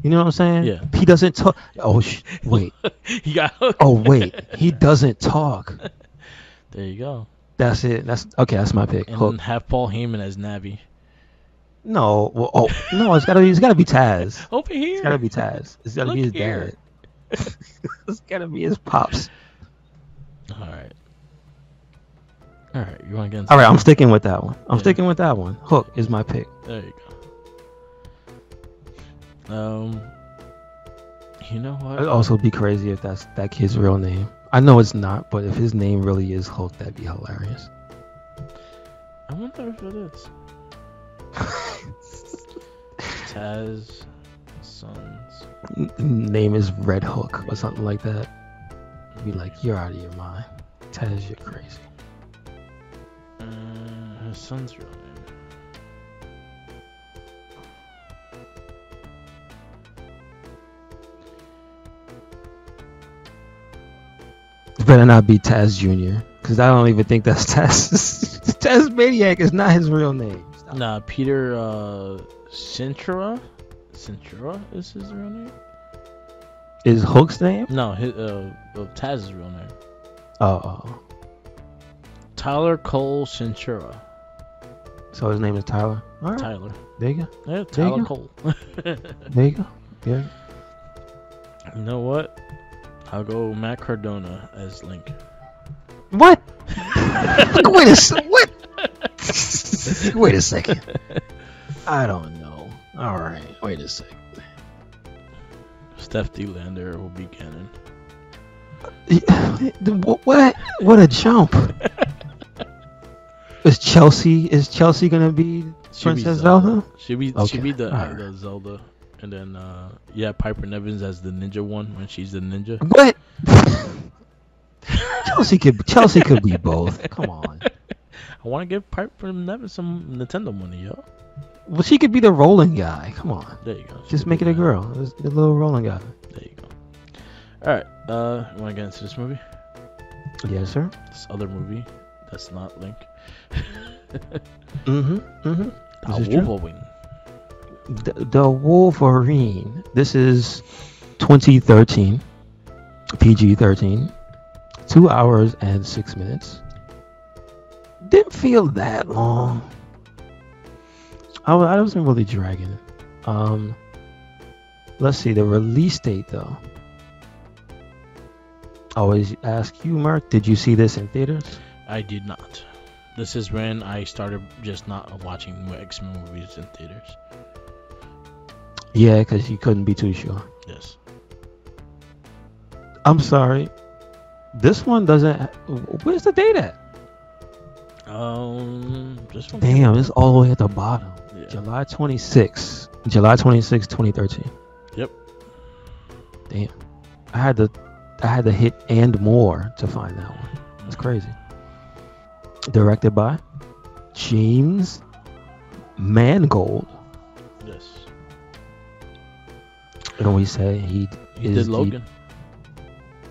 S2: You know what I'm saying?
S3: Yeah.
S2: He doesn't talk. Oh, wait.
S3: He got hooked.
S2: Oh, wait. He doesn't talk.
S3: There you go.
S2: That's it. That's okay. That's my pick.
S3: And
S2: Hook.
S3: have Paul Heyman as Navi.
S2: No. Well, no. It's gotta be Taz.
S3: Over here.
S2: It's gotta be Taz. It's gotta be his
S3: Look here.
S2: dad. It's gotta be his pops.
S3: All right. All right. You want to get into
S2: All right, I'm sticking with that one. I'm
S3: Yeah.
S2: sticking with that one. Hook is my pick.
S3: There you go. You know what?
S2: It'd also be crazy if that's that kid's real name. I know it's not, but if his name really is Hook, that'd be hilarious.
S3: I wonder if it is. Taz Sons.
S2: Name is Red Hook or something like that. Be like, you're out of your mind. Taz, you're crazy.
S3: His son's real name.
S2: It better not be Taz Jr. Because I don't even think that's Taz. Taz Maniac is not his real name. Stop.
S3: Nah, Peter Cintura. Cintura is his real name?
S2: Is Hook's name?
S3: No, his Taz's real name.
S2: Oh.
S3: Tyler Cole Cintura.
S2: So his name is Tyler. All right.
S3: Tyler.
S2: There you go.
S3: Yeah,
S2: There
S3: Tyler
S2: you go.
S3: Cole.
S2: There you go. Yeah.
S3: You know what? I'll go Matt Cardona as Link.
S2: What? Wait a second. What? Wait a second. I don't know. All right. Wait a second.
S3: Steph D. Lander will be Ganon.
S2: What? What a jump! Is Chelsea gonna be Princess Zelda?
S3: She'll be
S2: Okay,
S3: the
S2: alright.
S3: Zelda, and then Piper Nevins as the ninja one when she's the ninja.
S2: What? Chelsea could be both. Come on.
S3: I want to give Piper Nevins some Nintendo money, yo.
S2: Well, she could be the rolling guy. Come on.
S3: There you go.
S2: Just make it a girl. The little rolling guy.
S3: There you go. All right. You want to get into this movie?
S2: Yes, sir.
S3: This other movie that's not Link.
S2: This is true.
S3: Wolverine.
S2: The Wolverine. This is 2013. PG-13. 2 hours and 6 minutes. Didn't feel that long. I wasn't really dragging. Let's see the release date though. I always ask you, Mark. Did you see this in theaters?
S3: I did not. This is when I started just not watching X-Men movies in theaters.
S2: Yeah, because you couldn't be too sure.
S3: Yes.
S2: I'm sorry. This one doesn't. Where's the date at?
S3: This one.
S2: Damn, it's all the way at the bottom.
S3: Yeah.
S2: July 26, 2013.
S3: Yep.
S2: Damn. I had to hit and more to find that one. That's crazy. Directed by James Mangold.
S3: Yes.
S2: What do we say? He
S3: He
S2: is
S3: did Logan.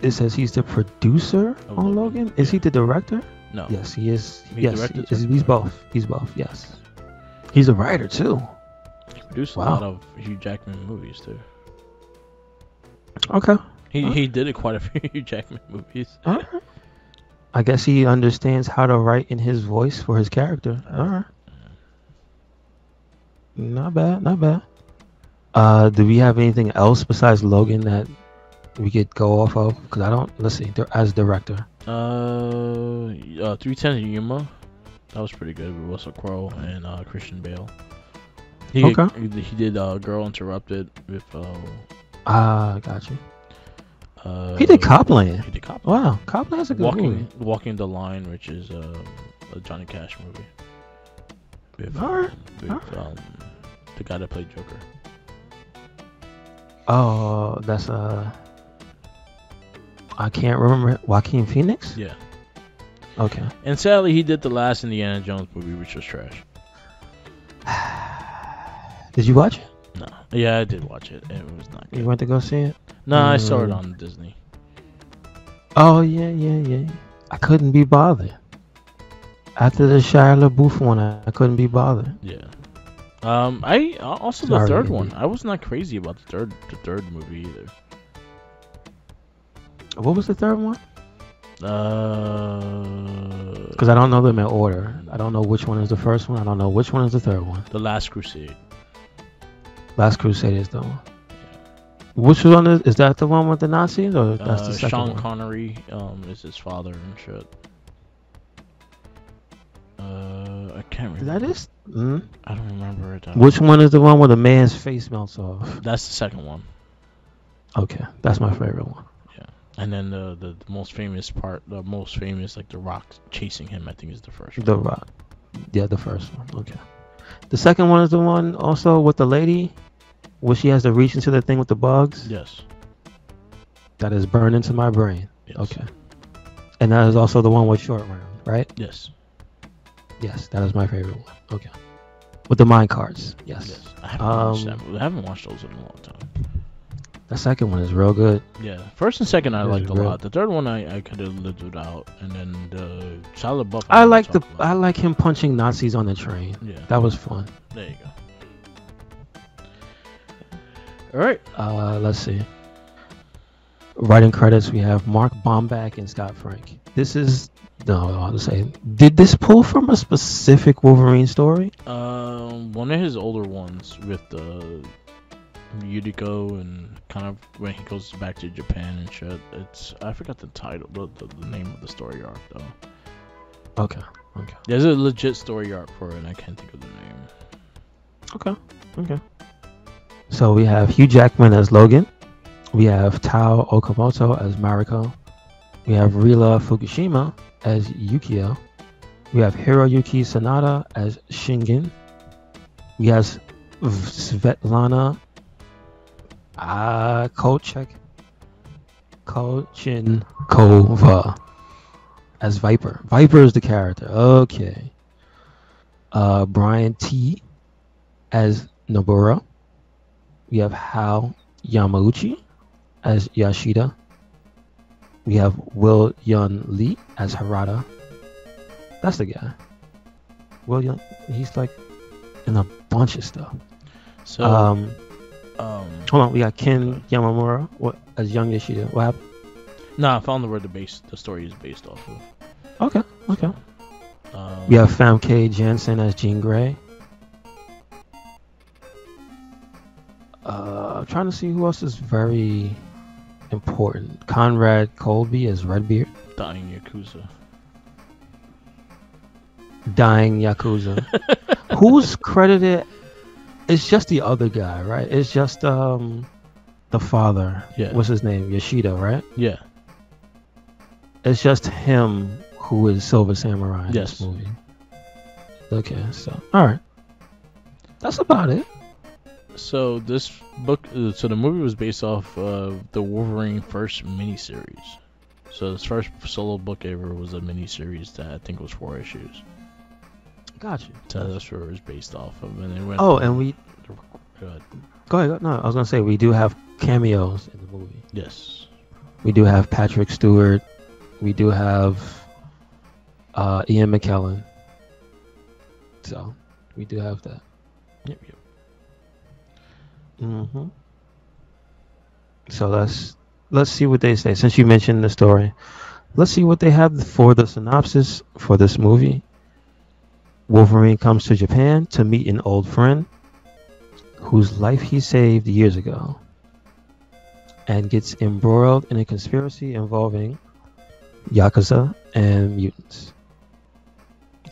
S2: It says he's the producer
S3: Of
S2: on
S3: Logan.
S2: Logan. Is he the director?
S3: No.
S2: Yes, he is.
S3: He
S2: Yes,
S3: directed
S2: he's both. He's both. Yes. He's a writer too.
S3: He produced
S2: Wow.
S3: a lot of Hugh Jackman movies too.
S2: Okay.
S3: He did quite a few Hugh Jackman movies.
S2: All right. I guess he understands how to write in his voice for his character. All right. Not bad. Not bad. Do we have anything else besides Logan that we could go off of? Because I don't. Let's see. As director.
S3: 310 Yuma. That was pretty good with Russell Crowe and Christian Bale.
S2: Okay.
S3: He did Girl Interrupted with.
S2: Got you. He did Copland.
S3: He did Copland.
S2: Wow, Copland's a good movie.
S3: Walking the Line, which is a Johnny Cash movie. With,
S2: Alright.
S3: The guy that played Joker.
S2: Oh, that's I can't remember. Joaquin Phoenix?
S3: Yeah.
S2: Okay.
S3: And sadly, he did the last Indiana Jones movie, which was trash.
S2: Did you watch it?
S3: No. Yeah, I did watch it. It was not good.
S2: You went to go see it?
S3: No, I saw it on Disney.
S2: Oh, yeah. I couldn't be bothered. After the Shia LaBeouf one, I couldn't be bothered.
S3: Yeah. I also
S2: Sorry,
S3: the third
S2: Andy.
S3: one. I was not crazy about the third movie either.
S2: What was the third one?
S3: Uh,
S2: Because I don't know them in order. I don't know which one is the first one. I don't know which one is the third one.
S3: The Last Crusade.
S2: Last Crusade is the one. Which one is that? The one with the Nazis, or that's the second
S3: Sean
S2: one?
S3: Connery is his father and shit. I can't remember.
S2: That is.
S3: I don't remember it.
S2: Which one is the one where the man's face melts off?
S3: That's the second one.
S2: Okay, that's my favorite one.
S3: Yeah. And then the most famous part, the most famous, like the Rock chasing him, I think is the first one.
S2: The Rock. Yeah, the first one. Okay. The second one is the one also with the lady, where she has to reach into the thing with the bugs.
S3: Yes.
S2: That is burned into my brain.
S3: Yes.
S2: Okay. And that is also the one with Short Round, right?
S3: Yes.
S2: Yes, that is my favorite one. Okay. With the mine carts. Yes.
S3: Yes. I haven't watched those in a long time.
S2: The second one is real good.
S3: Yeah. First and second I
S2: It is
S3: liked a
S2: real-
S3: lot. The third one I could have lived without. And then the Shia LaBeouf.
S2: I like him punching Nazis on the train.
S3: Yeah.
S2: That was fun.
S3: There you go. All right.
S2: Let's see. Writing credits, we have Mark Bomback and Scott Frank. This is I'll say. Did this pull from a specific Wolverine story?
S3: One of his older ones with Yuriko and kind of when he goes back to Japan and shit. I forgot the title, the name of the story arc though.
S2: Okay.
S3: There's a legit story arc for it, and I can't think of the name.
S2: Okay. So we have Hugh Jackman as Logan. We have Tao Okamoto as Mariko. We have Rila Fukushima as Yukio. We have Hiroyuki Sanada as Shingen. We have Svetlana Kolchenkova as Viper. Viper is the character. Okay. Brian T as Nobura. We have Hao Yamauchi as Yashida. We have Will Yun Lee as Harada. That's the guy. Will Yun, he's like in a bunch of stuff.
S3: So,
S2: hold on, we got Ken Yamamura as Young Yashida. What happened?
S3: I found where the story is based off of.
S2: Okay. We have Famke Janssen as Jean Grey. I'm trying to see who else is very important. Conrad Colby as Redbeard.
S3: Dying
S2: Yakuza. Who's credited? It's just the other guy, right? It's just the father.
S3: Yeah.
S2: What's his name? Yoshida, right?
S3: Yeah.
S2: It's just him who is Silver Samurai in
S3: Yes.
S2: this movie. Okay, so alright. That's about it.
S3: So this book, so the movie was based off of the Wolverine first miniseries. So his first solo book ever was a miniseries that I think was 4 issues.
S2: Gotcha.
S3: So that's where it was based off of, and it went.
S2: And we
S3: Go ahead.
S2: go ahead. No, I was gonna say we do have cameos in the movie.
S3: Yes.
S2: We do have Patrick Stewart. We do have Ian McKellen. So we do have that.
S3: Yep.
S2: Mm-hmm. So let's see what they say. Since you mentioned the story, let's see what they have for the synopsis for this movie. Wolverine comes to Japan to meet an old friend. whose life he saved years ago, and gets embroiled in a conspiracy involving Yakuza and mutants.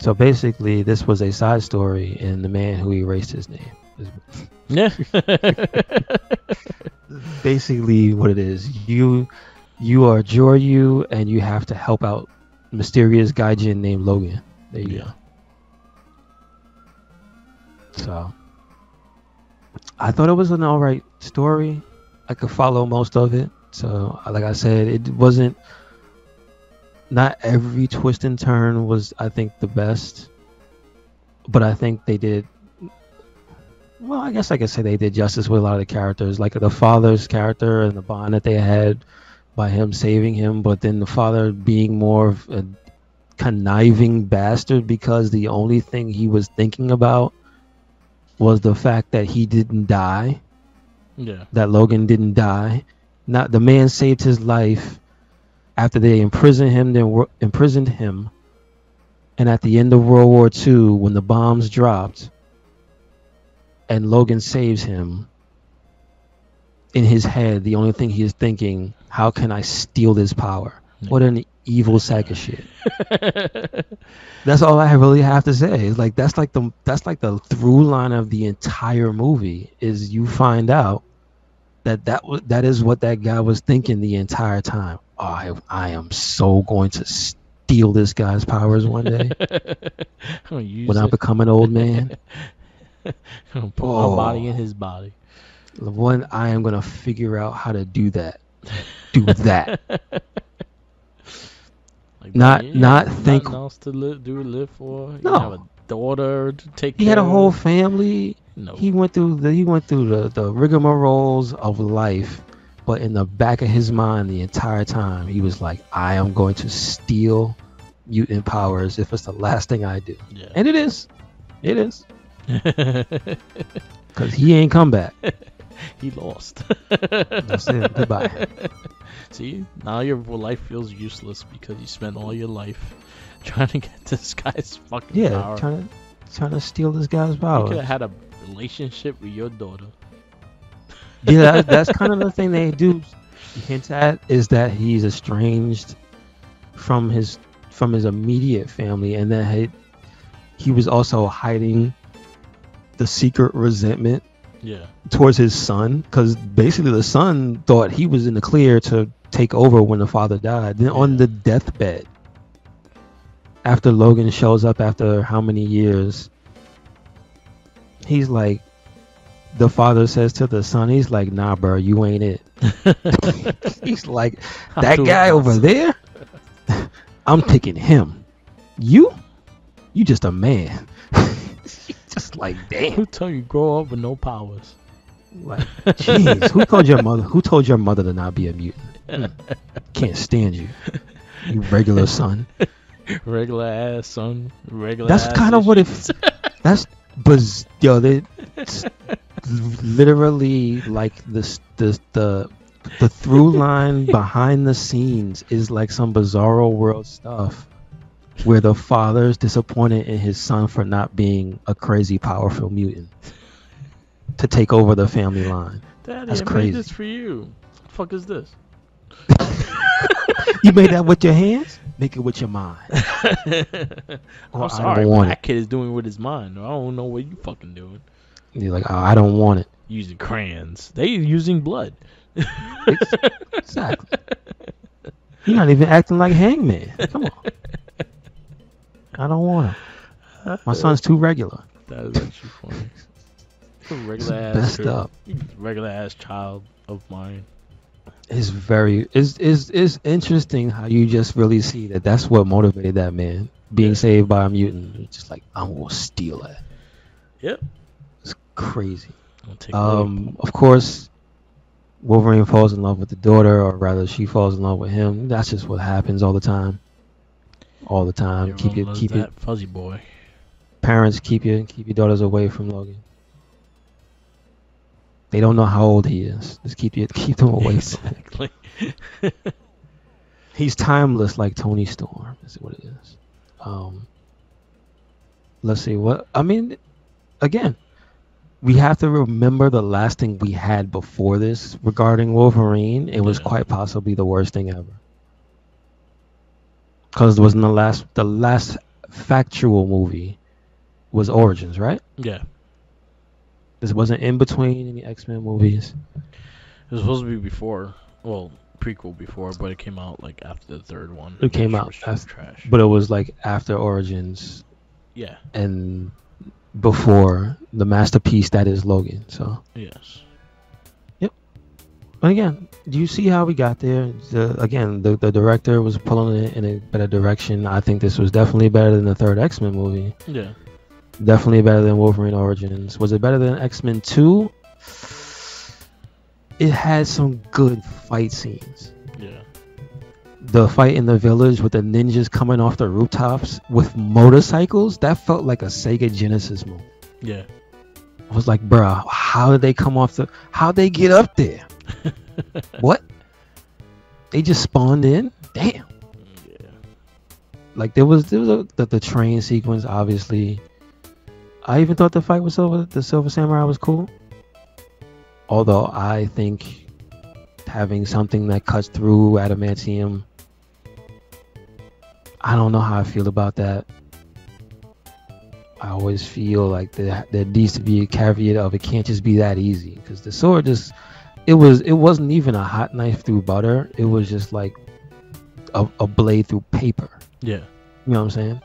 S2: So basically, this was a side story in The Man Who Erased His Name.
S3: Yeah.
S2: Basically what it is. You are Joryu, and you have to help out mysterious gaijin named Logan. There you go. So I thought it was an alright story. I could follow most of it. So like I said, it wasn't, not every twist and turn was, I think, the best, but I think they did, well, I guess I could say they did justice with a lot of the characters, like the father's character and the bond that they had by him saving him, but then the father being more of a conniving bastard because the only thing he was thinking about was the fact that he didn't die.
S3: Yeah. That
S2: Logan didn't die. Not the man saved his life after they imprisoned him. And at the end of World War II, when the bombs dropped and Logan saves him, in his head, the only thing he is thinking, how can I steal this power? Yeah. What an evil sack of shit. That's all I really have to say. It's like that's like the through line of the entire movie, is you find out that is what that guy was thinking the entire time. Oh, I am so going to steal this guy's powers one day when I become an old man.
S3: Put my body in his body.
S2: When I am going to figure out how to do that. Do that.
S3: Like,
S2: not think
S3: nothing else to live for.
S2: No.
S3: You have a daughter to take care of.
S2: He had a whole family.
S3: No.
S2: He went through the rigmaroles of life, but in the back of his mind the entire time he was like, I am going to steal mutant powers if it's the last thing I do. Yeah. And it is. Because he ain't come back.
S3: He lost.
S2: That's it. Goodbye.
S3: See, now your life feels useless because you spent all your life trying to get this guy's fucking power.
S2: Trying to steal this guy's power.
S3: You could have had a relationship with your daughter.
S2: Yeah, that's kind of the thing they do hint at, is that he's estranged from his immediate family, and that he was also hiding the secret resentment towards his son, because basically the son thought he was in the clear to take over when the father died. Then on the deathbed, after Logan shows up after how many years, he's like, the father says to the son, he's like, nah bro, you ain't it. He's like, that guy over there, I'm picking him. You just a man. Just like, damn.
S3: Who told you grow up with no powers?
S2: Like, jeez, who told your mother to not be a mutant? Can't stand you, you regular son.
S3: Regular ass son.
S2: That's kind of what it. That's it's literally like the through line behind the scenes is like some bizarro world stuff, where the father is disappointed in his son for not being a crazy powerful mutant to take over the family line.
S3: Daddy,
S2: that's
S3: I
S2: crazy.
S3: Made this for you. What the fuck is this?
S2: You made that with your hands? Make it with your mind.
S3: I'm sorry, but that kid is doing it with his mind. I don't know what you fucking doing.
S2: You're like, oh, I don't want it.
S3: Using crayons. They using blood.
S2: Exactly. You're not even acting like Hangman. Come on. I don't want him. My son's too regular.
S3: That is actually funny. Regular ass child of mine.
S2: It's interesting how you just really see that's what motivated that man, being saved by a mutant. It's just like, I'm gonna steal that.
S3: Yep.
S2: It's crazy. Of course, Wolverine falls in love with the daughter, or rather she falls in love with him. That's just what happens all the time. All the time. Keep it
S3: fuzzy boy.
S2: Parents, keep your daughters away from Logan. They don't know how old he is. Just keep them away.
S3: Exactly.
S2: He's timeless, like Tony Storm. Is what it is. Let's see what I mean. Again, we have to remember the last thing we had before this regarding Wolverine. It was
S3: Yeah.
S2: quite possibly the worst thing ever. Because it wasn't the last factual movie was Origins, right?
S3: Yeah.
S2: This wasn't in between any X-Men movies.
S3: It was supposed to be before, well, prequel before, but it came out like after the third one.
S2: It came
S3: which
S2: out
S3: was
S2: after,
S3: trash.
S2: but it was like after Origins
S3: Yeah.
S2: and before the masterpiece that is Logan. So,
S3: Yes.
S2: but again, do you see how we got there? The director was pulling it in a better direction. I think this was definitely better than the third X-Men movie.
S3: Yeah.
S2: Definitely better than Wolverine Origins. Was it better than X-Men 2? It had some good fight scenes.
S3: Yeah.
S2: The fight in the village with the ninjas coming off the rooftops with motorcycles, that felt like a Sega Genesis movie.
S3: Yeah.
S2: I was like, bruh, how did they come off how'd they get up there? What? They just spawned in? Damn.
S3: Yeah.
S2: Like there was the train sequence, obviously. I even thought the fight with the Silver Samurai was cool. Although I think having something that cuts through adamantium, I don't know how I feel about that. I always feel like there needs to be a caveat of it can't just be that easy, because the sword just it wasn't even a hot knife through butter. It was just like a blade through paper.
S3: Yeah.
S2: You know what I'm saying?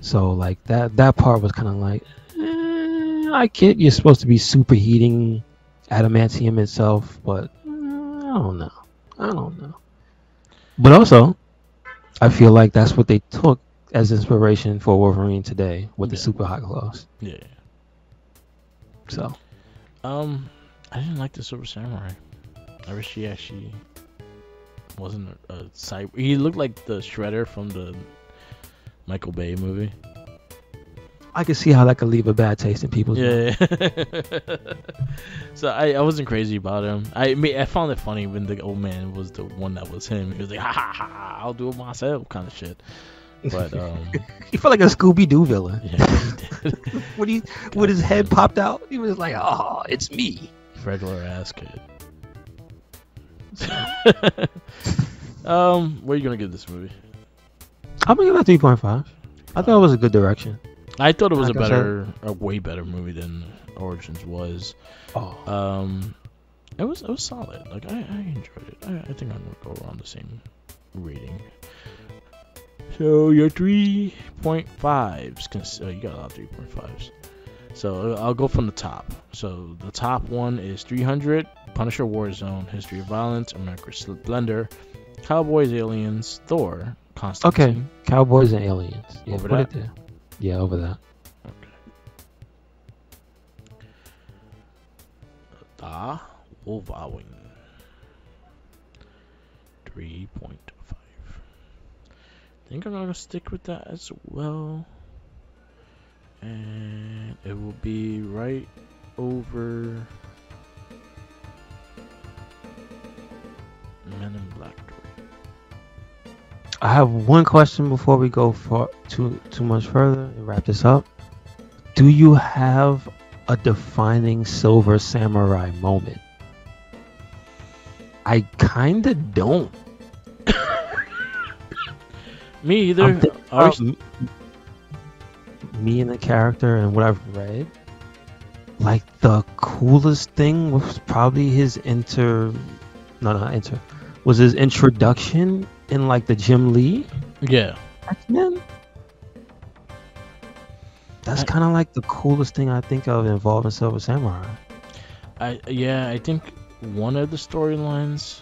S2: So like that part was kind of like, I get you're supposed to be superheating adamantium itself, but I don't know. But also, I feel like that's what they took as inspiration for Wolverine today with the super hot gloves.
S3: Yeah.
S2: So,
S3: I didn't like the Silver Samurai. I wish he actually wasn't a cyber. He looked like the Shredder from the Michael Bay movie.
S2: I can see how that could leave a bad taste in people's mouth.
S3: Yeah. So I wasn't crazy about him. I found it funny when the old man was the one that was him. He was like, ha ha ha, I'll do it myself, kind of shit. But
S2: he felt like a Scooby-Doo villain.
S3: yeah, he did.
S2: When his head popped out, he was like, "Oh, it's me."
S3: Regular ass kid. What are you gonna give this movie?
S2: I'm gonna give it 3.5. I thought it was a good direction.
S3: I thought it was
S2: Like
S3: a way better movie than Origins was.
S2: Oh.
S3: It was solid. Like I enjoyed it. I think I'm gonna go around the same rating. So your 3.5s. You got a lot of 3.5s. So I'll go from the top. So the top one is 300, Punisher Warzone, History of Violence, America's Splendor, Cowboys, Aliens, Thor, Constantine.
S2: Okay, Cowboys and Aliens. Yeah,
S3: Over
S2: put
S3: that?
S2: it there. Yeah, over that.
S3: Okay. The Wolverine. 3.5. I think I'm gonna stick with that as well. And it will be right over Men in Black 3.
S2: I have one question before we go too much further and wrap this up. Do you have a defining Silver Samurai moment? I kinda don't.
S3: Me either.
S2: I'm thinking about me and the character and what I've read. Like the coolest thing was probably his was his introduction in like the Jim Lee
S3: Yeah.
S2: X-Men. That's kind of like the coolest thing I think of involving Silver Samurai.
S3: I think one of the storylines,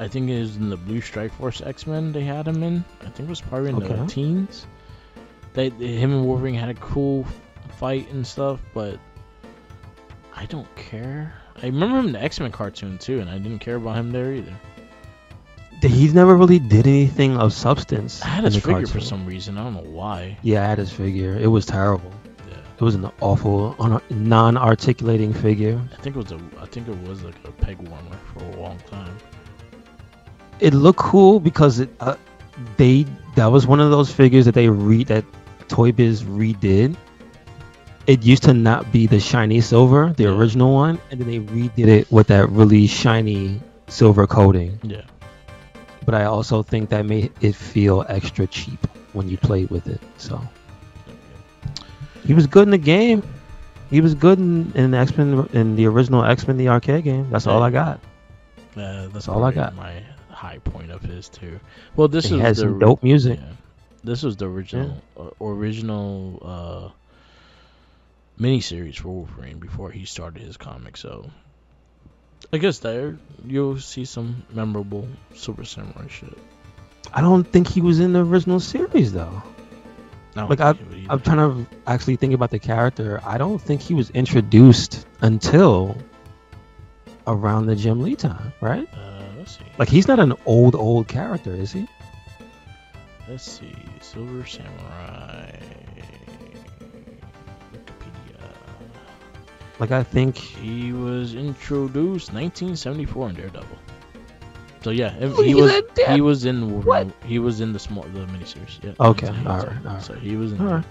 S3: I think is in the Blue Strike Force X-Men they had him in. I think it was probably in the teens. Him and Wolverine had a cool fight and stuff, but I don't care. I remember him in the X-Men cartoon too, and I didn't care about him there either.
S2: He never really did anything of substance.
S3: I had his figure
S2: cartoon
S3: for some reason. I don't know why.
S2: Yeah, I had his figure. It was terrible.
S3: Yeah.
S2: It was an awful, non-articulating figure.
S3: I think it was like a peg warmer for a long time.
S2: It looked cool because that was one of those figures that that Toy Biz redid, it used to not be the shiny silver, the original one, and then they redid it with that really shiny silver coating.
S3: Yeah.
S2: But I also think that made it feel extra cheap when you played with it. So he was good in the game. He was good in X-Men, in the original X-Men, the arcade game. That's all I got.
S3: That's
S2: all I got.
S3: My high point of his too. Well, this
S2: has some dope music.
S3: Yeah, this was the original miniseries for Wolverine before he started his comic. So I guess there you'll see some memorable Super Samurai shit.
S2: I don't think he was in the original series though. Like I'm trying to actually think about the character. I don't think he was introduced until around the Jim Lee time, right?
S3: Let's see.
S2: Like he's not an old character, is he?
S3: Let's see. Silver Samurai. Wikipedia.
S2: Like I think
S3: he was introduced 1974 in Daredevil. So yeah, he was in Wolverine. He was in the miniseries. Yeah.
S2: Okay. All right.
S3: So he was in.
S2: All right.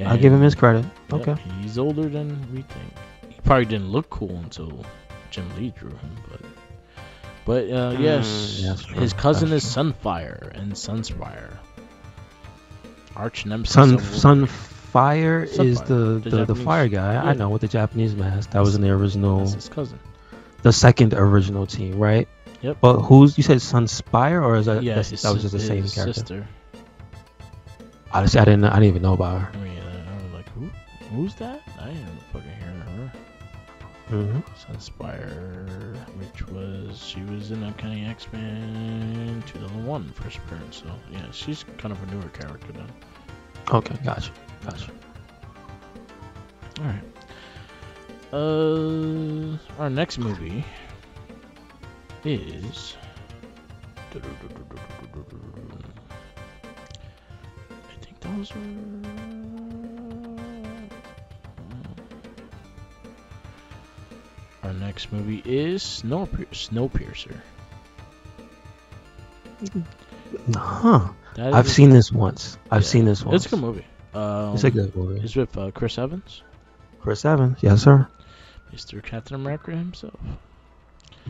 S2: I'll give him his credit.
S3: Yeah,
S2: okay.
S3: He's older than we think. He probably didn't look cool until Jim Lee drew him, but yes, his cousin is Sunfire and Sunspire. Arch nemesis.
S2: Sunfire is the fire guy. Yeah. I know, with the Japanese mask. That was in the original.
S3: That's his cousin.
S2: The second original team, right?
S3: Yep.
S2: But you said Sunspire, or is that that was just the same character?
S3: Sister.
S2: Honestly, I didn't even know about her.
S3: I mean, I was like, who's that? I didn't fucking hear her.
S2: Mm-hmm.
S3: Sunspire, she was in Uncanny X-Men 2001 first appearance. So yeah, she's kind of a newer character then.
S2: Okay, gotcha.
S3: All right. Our next movie is I think those are our next movie is Snowpiercer.
S2: Huh. I've seen this once.
S3: It's a good movie.
S2: It's a good movie.
S3: It's with Chris Evans.
S2: Chris Evans, yes sir.
S3: Mr. Captain America himself.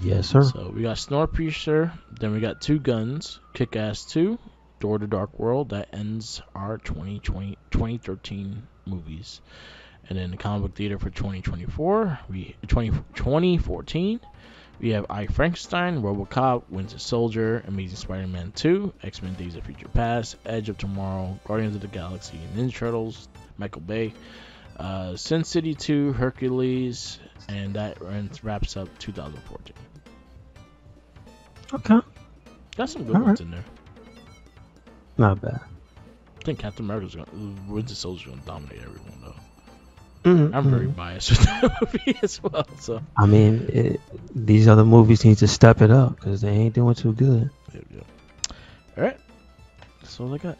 S2: Yes, sir.
S3: So we got Snowpiercer, then we got Two Guns, Kick-Ass 2, Door to Dark World. That ends our 2013 movies. And then the comic book theater for 2014, we have I, Frankenstein, RoboCop, Winter Soldier, Amazing Spider-Man 2, X-Men Days of Future Past, Edge of Tomorrow, Guardians of the Galaxy, Ninja Turtles, Michael Bay, Sin City 2, Hercules, and that wraps up 2014.
S2: Okay.
S3: Got some good ones in there.
S2: Not bad.
S3: I think Captain America's Winter Soldier's gonna dominate everyone though.
S2: Mm-hmm.
S3: I'm very biased with that movie as well. So
S2: I mean, these other movies need to step it up because they ain't doing too good.
S3: Yeah. All right. That's all I got.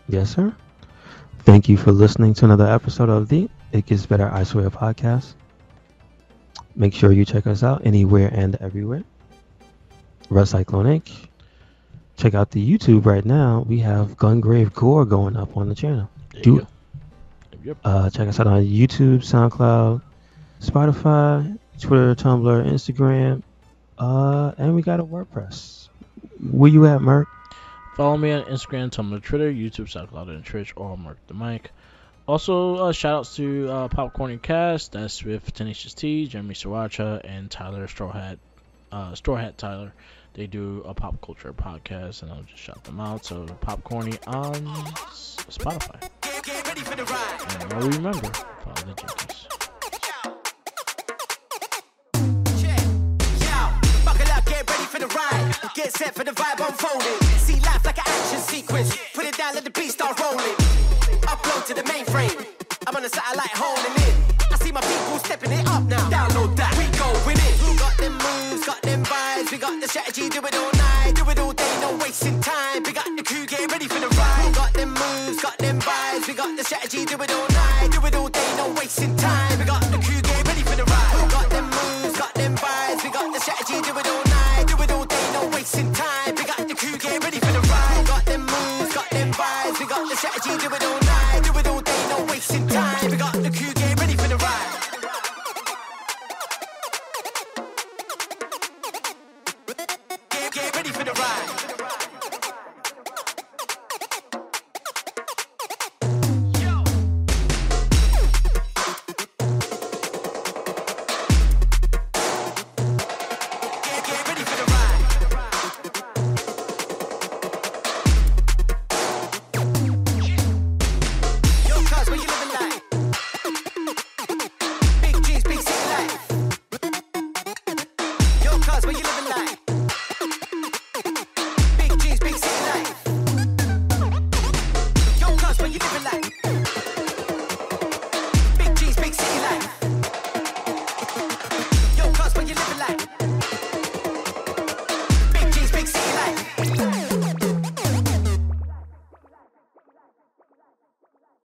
S2: Yes, sir. Thank you for listening to another episode of the It Gets Better, I Swear podcast. Make sure you check us out anywhere and everywhere. RedCycloneInc. Check out the YouTube right now. We have Gungrave Gore going up on the channel. Do it.
S3: Yep.
S2: Check us out on YouTube, SoundCloud, Spotify, Twitter, Tumblr, Instagram, and we got a WordPress. Where you at, Merc?
S3: Follow me on Instagram, Tumblr, Twitter, YouTube, SoundCloud, and Twitch, or Merc the Mic. Also, shout outs to Popcorn and Cast. That's with Tenacious T, Jeremy Sriracha, and Tyler Straw Hat Tyler. They do a pop culture podcast, and I'll just shout them out. So, Popcorny on Spotify. And all remember, follow the Jinkies.
S4: Get set for the vibe unfolding. See life like an action sequence. Put it down, let the beat start rolling. Upload to the mainframe. I'm on a satellite holding in. I see my people stepping it up now. Download that.